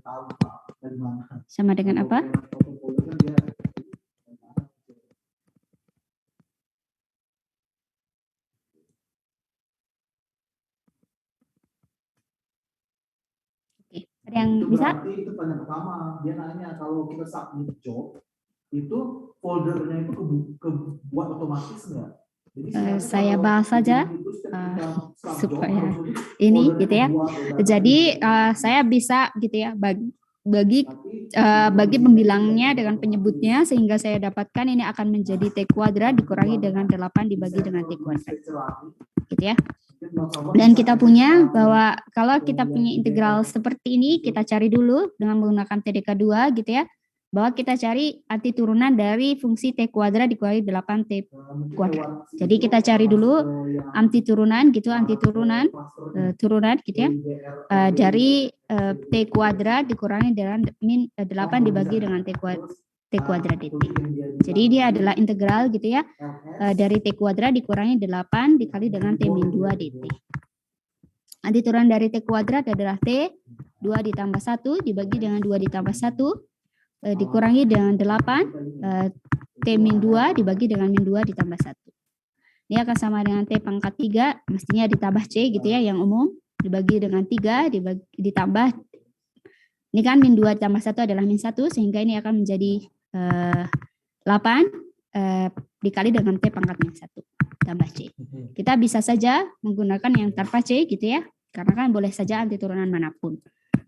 Tahu Pak, dari mana. Sama dengan apa? Oke, ada yang Itu bisa? berarti itu pertanyaan pertama. Dia nanya kalau kita submit job, itu foldernya itu kebuat otomatis nggak? Jadi Saya bahas saja supaya ini gitu ya. Jadi saya bisa gitu ya bagi pembilangnya dengan penyebutnya sehingga saya dapatkan ini akan menjadi T kuadrat dikurangi dengan 8 dibagi dengan T kuadrat. Gitu ya. Dan kita punya bahwa kalau kita punya integral seperti ini, kita cari dulu dengan menggunakan TDK 2 gitu ya. Bahwa kita cari arti turunan dari fungsi T kuadrat dikurangi 8T kuadrat. Jadi kita cari dulu arti turunan gitu, turunan gitu ya. Dari T kuadrat dikurangi dengan min 8 dibagi dengan T kuadrat dt. Jadi dia adalah integral gitu ya. Dari T kuadrat dikurangi 8 dikali dengan T min 2 dt. Arti turunan dari T kuadrat adalah T 2 ditambah 1 dibagi dengan 2 ditambah 1 dikurangi dengan 8 T min 2 dibagi dengan min 2 ditambah 1. Ini akan sama dengan T pangkat 3, mestinya ditambah C gitu ya, yang umum, dibagi dengan 3, ditambah, ini kan min 2 ditambah 1 adalah min 1, sehingga ini akan menjadi 8 dikali dengan T pangkat min 1, tambah C. Kita bisa saja menggunakan yang tanpa C gitu ya, karena kan boleh saja anti turunan manapun.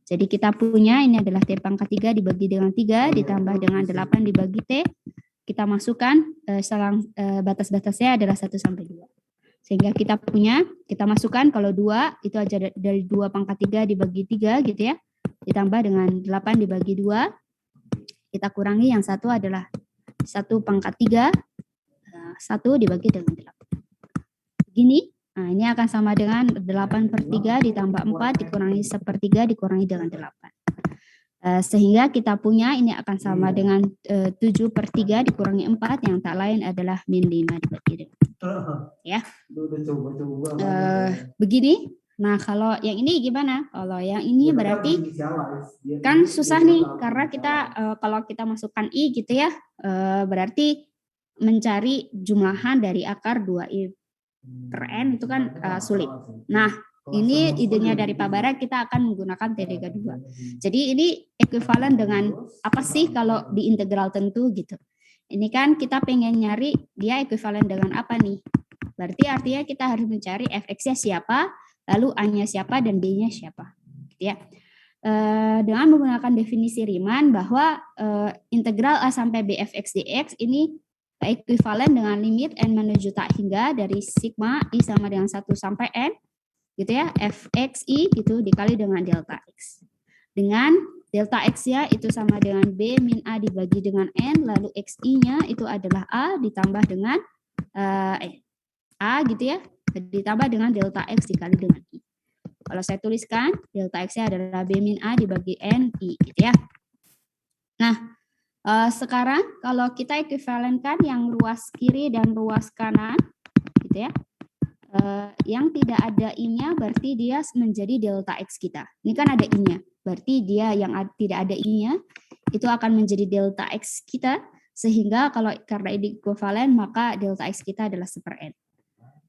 Jadi kita punya ini adalah T pangkat 3 dibagi dengan 3 ditambah dengan 8 dibagi T. Kita masukkan batas-batasnya adalah 1 sampai 2. Sehingga kita masukkan kalau 2 itu aja dari 2 pangkat 3 dibagi 3 gitu ya. Ditambah dengan 8 dibagi 2. Kita kurangi yang satu adalah 1 pangkat 3. 1 dibagi dengan 8. Begini. Nah, ini akan sama dengan 8/3 ditambah 4 dikurangi 1/3 dikurangi dengan 8. Sehingga kita punya ini akan sama dengan 7/3 dikurangi 4 yang tak lain adalah min 5 dibagi dengan. Ya. Begini. Nah, kalau yang ini gimana? Kalau yang ini berarti kan susah nih karena kita kalau kita masukkan I gitu ya, berarti mencari jumlahan dari akar 2I per N itu kan sulit. Nah, ini idenya dari Pak Bara, kita akan menggunakan TDK 2. Jadi ini ekuivalen dengan apa sih kalau di integral tentu gitu. Ini kan kita pengen nyari dia ekuivalen dengan apa nih. Berarti artinya kita harus mencari fx-nya siapa, lalu A-nya siapa, dan B-nya siapa. Gitu ya. Dengan menggunakan definisi Riemann bahwa integral A sampai B fx dx ini ekuivalen dengan limit n menuju tak hingga dari sigma I sama dengan 1 sampai n gitu ya, fxi gitu dikali dengan delta x. Dengan delta x-nya itu sama dengan B min A dibagi dengan n, lalu xi-nya itu adalah A ditambah dengan A gitu ya, ditambah dengan delta x dikali dengan I. Kalau saya tuliskan delta x-nya adalah B min A dibagi n I gitu ya. Nah, sekarang kalau kita ekuivalenkan yang ruas kiri dan ruas kanan gitu ya, yang tidak ada I-nya berarti dia menjadi delta X kita. Ini kan ada I-nya, berarti dia yang tidak ada I-nya itu akan menjadi delta X kita, sehingga kalau karena ini ekuivalen maka delta X kita adalah 1/n.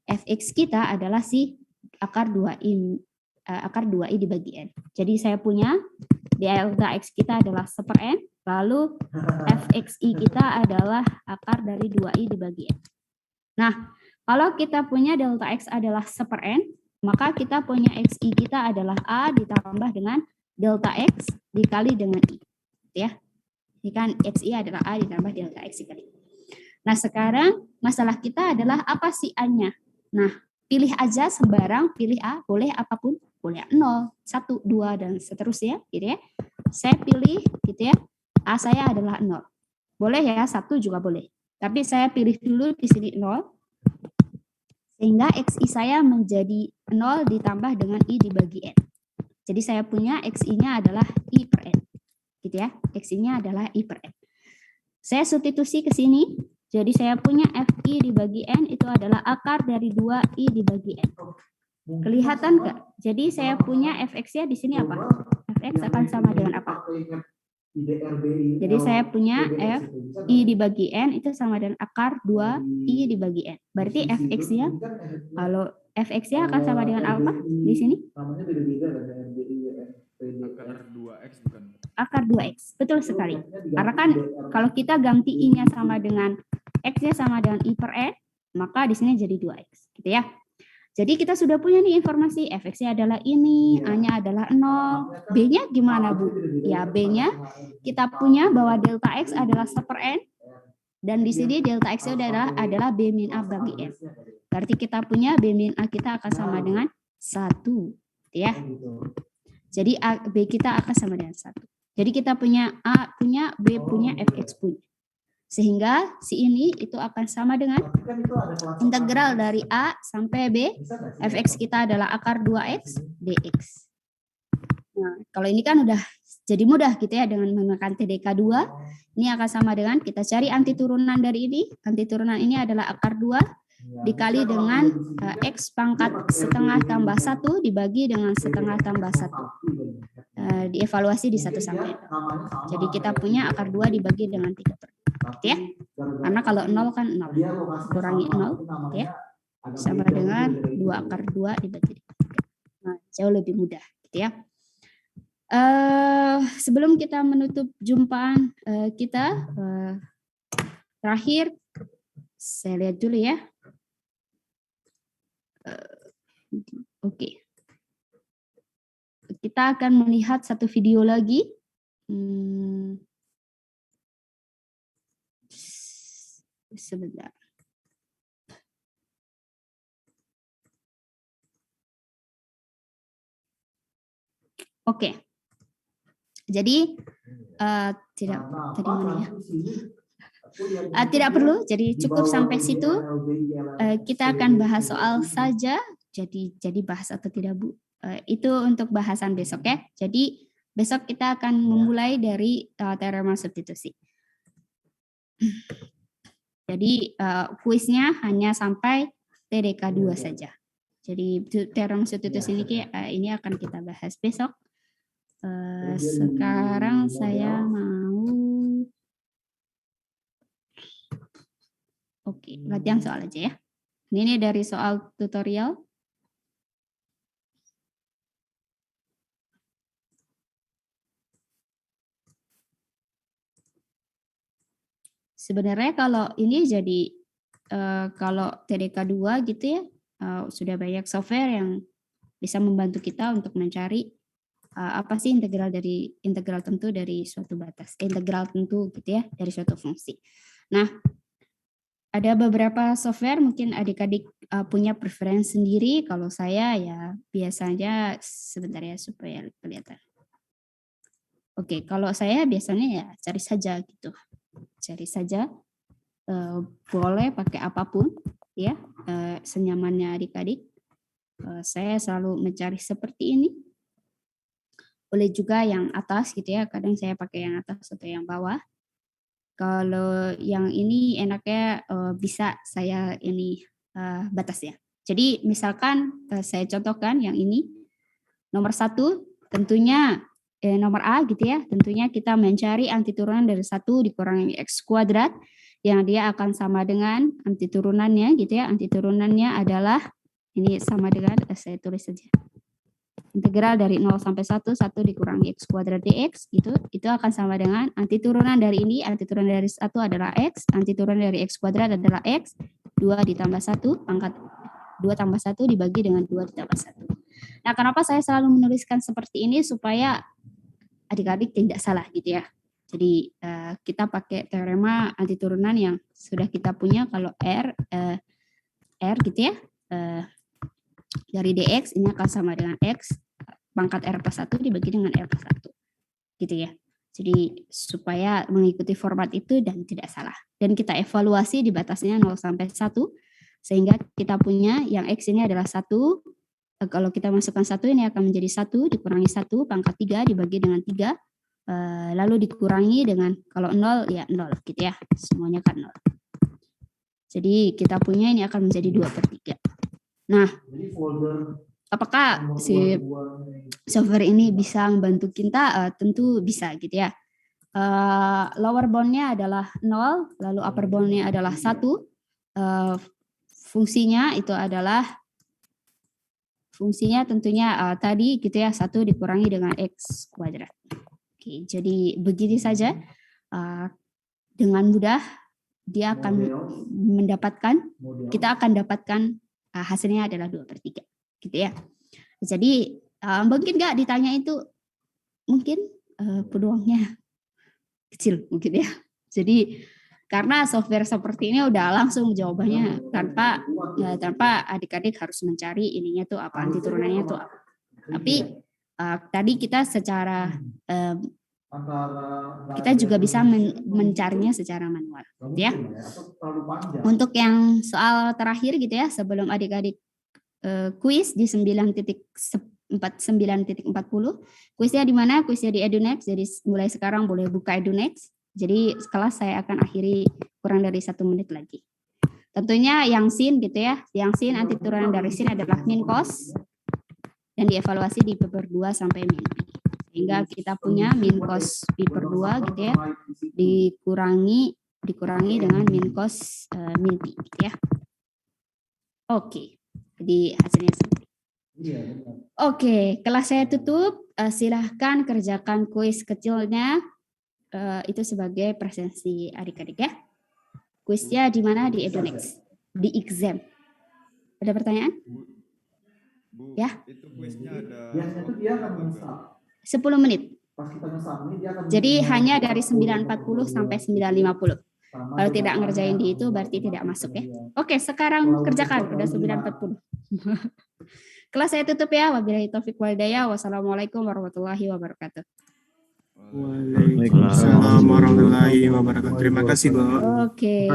Fx kita adalah si akar 2I dibagi n. Jadi saya punya delta X kita adalah 1/n, lalu fxi kita adalah akar dari 2i dibagi n. Nah, kalau kita punya delta X adalah 1/n, maka kita punya xi kita adalah A ditambah dengan delta X dikali dengan I. Ya. Ini kan xi adalah A ditambah delta X dikali I. Nah, sekarang masalah kita adalah apa sih A-nya? Nah, pilih aja sembarang, pilih A, boleh apapun. Boleh 0, 1, 2, dan seterusnya. Gitu ya. Saya pilih gitu ya. A saya adalah 0. Boleh ya, 1 juga boleh. Tapi saya pilih dulu di sini 0. Sehingga xi saya menjadi 0 ditambah dengan I dibagi n. Jadi saya punya xi-nya adalah I per n. Gitu ya. Xi-nya adalah I per n. Saya substitusi ke sini. Jadi saya punya FI dibagi N itu adalah akar dari 2I dibagi N. Kelihatan nggak? Jadi saya punya fx-nya di sini apa? Fx akan sama dengan apa? Jadi saya punya f i dibagi n itu sama dengan akar 2i dibagi n. Berarti fx-nya, kalau fx-nya akan sama dengan apa di sini? Akar 2x bukan? Akar 2x, betul sekali. Karena kan kalau kita ganti i-nya sama dengan x-nya sama dengan i per n, maka di sini jadi 2x, gitu ya. Jadi kita sudah punya nih informasi fx-nya adalah ini, a-nya adalah 0, b-nya gimana Bu? Ya b-nya kita punya bahwa delta x adalah 1/n dan di sini delta x-nya adalah b min a bagi n. Berarti kita punya b min a kita akan sama dengan 1, ya. Jadi b kita akan sama dengan 1. Jadi kita punya a punya b punya fx punya. Sehingga si ini itu akan sama dengan integral dari A sampai B, fx kita adalah akar 2x dx. Nah, kalau ini kan udah jadi mudah gitu ya dengan menggunakan TDK 2. Ini akan sama dengan kita cari anti turunan dari ini. Anti turunan ini adalah akar 2 dikali dengan x pangkat setengah tambah 1 dibagi dengan setengah tambah 1. Dievaluasi di 1 sampai 0. Jadi kita punya akar 2 dibagi dengan 3/2. Ya, karena kalau 0 kan 0 kurangi 0 ya sama dengan 2 akar 2 dibagi 3. Nah, jauh lebih mudah gitu ya. Sebelum kita menutup jumpaan kita terakhir saya lihat dulu ya. Oke. Kita akan melihat satu video lagi. Sebentar. Oke. Jadi tidak tadi mana ya? Tidak perlu. Jadi cukup sampai situ. Kita akan bahas soal saja. Jadi bahas atau tidak Bu? Itu untuk bahasan besok ya. Jadi besok kita akan memulai dari teorema substitusi. Jadi kuisnya hanya sampai TDK 2 saja. Jadi teorema substitusi ini akan kita bahas besok. Sekarang saya mau latihan soal aja ya. Ini dari soal tutorial. Sebenarnya kalau ini jadi kalau TDK 2 gitu ya, sudah banyak software yang bisa membantu kita untuk mencari apa sih integral tentu dari suatu batas, integral tentu gitu ya dari suatu fungsi. Nah, ada beberapa software mungkin adik-adik punya preferensi sendiri. Kalau saya ya biasanya sebentar ya supaya kelihatan. Oke, kalau saya biasanya ya cari saja gitu. Cari saja, boleh pakai apapun ya, senyamannya adik-adik. Saya selalu mencari seperti ini. Boleh juga yang atas gitu ya, kadang saya pakai yang atas atau yang bawah. Kalau yang ini enaknya bisa saya ini batas ya. Jadi misalkan saya contohkan yang ini, nomor 1 tentunya nomor A gitu ya, tentunya kita mencari anti turunan dari 1 dikurangi x kuadrat yang dia akan sama dengan anti turunannya gitu ya. Anti turunannya adalah ini sama dengan saya tulis saja. Integral dari 0 sampai 1 dikurangi x kuadrat dx itu akan sama dengan anti turunan dari ini, anti turunan dari 1 adalah x, anti turunan dari x kuadrat adalah x, 2 ditambah 1 pangkat 2 tambah 1 dibagi dengan 2 ditambah 1. Nah, kenapa saya selalu menuliskan seperti ini supaya adik-adik tidak salah gitu ya. Jadi kita pakai teorema anti turunan yang sudah kita punya kalau R gitu ya. Dari dx ini akan sama dengan x pangkat r plus 1 dibagi dengan r plus 1 gitu ya. Jadi supaya mengikuti format itu dan tidak salah. Dan kita evaluasi di batasnya 0 sampai 1 sehingga kita punya yang x ini adalah 1. Kalau kita masukkan 1 ini akan menjadi 1 dikurangi 1 pangkat 3 dibagi dengan 3 lalu dikurangi dengan kalau 0 ya 0 gitu ya. Semuanya kan 0. Jadi kita punya ini akan menjadi 2/3. Nah, Jadi folder apakah si software ini bisa membantu kita? Tentu bisa gitu ya. Lower boundnya adalah 0, lalu upper boundnya adalah 1. Fungsinya itu adalah tentunya tadi gitu ya, 1 dikurangi dengan X kuadrat. Oke, jadi begitu saja. Dengan mudah dia akan kita akan dapatkan hasilnya adalah 2/3 gitu ya. Jadi mungkin nggak ditanya itu, mungkin peluangnya kecil mungkin ya. Jadi karena software seperti ini udah langsung jawabannya tanpa adik-adik harus mencari ininya tuh apa, anti turunannya tuh apa. Tapi tadi kita secara kita juga bisa mencarinya secara manual gitu ya. Untuk yang soal terakhir gitu ya, sebelum adik-adik kuis di 9.40, kuisnya di mana? Kuisnya di EduNext. Jadi mulai sekarang boleh buka EduNext. Jadi kelas saya akan akhiri kurang dari 1 menit lagi. Tentunya yang sin gitu ya, yang sin anti turunan dari sin adalah min cos dan dievaluasi di pi per 2 sampai min pi. Sehingga kita punya min cos pi per 2 gitu ya, dikurangi dengan min cos min pi gitu ya. Oke, jadi hasilnya seperti ini. Oke, kelas saya tutup. Silahkan kerjakan kuis kecilnya. Itu sebagai presensi adik-adik ya. Kuisnya di mana? Di EduNext, di exam. Ada pertanyaan? Bu, ya. Itu kuisnya ada. Biasanya itu dia akan nge-start. 10 menit. Pas kita nge-submit dia akan Jadi hanya dari 9.40 sampai 9.50. Kalau tidak ngerjain di itu berarti tidak masuk ya. Oke, sekarang kerjakan udah 9.40. Kelas saya tutup ya. Wabillahi taufiq wal hidayah. Wassalamualaikum warahmatullahi wabarakatuh. Waalaikumsalam warahmatullahi wabarakatuh. Terima kasih, Bu. Oke.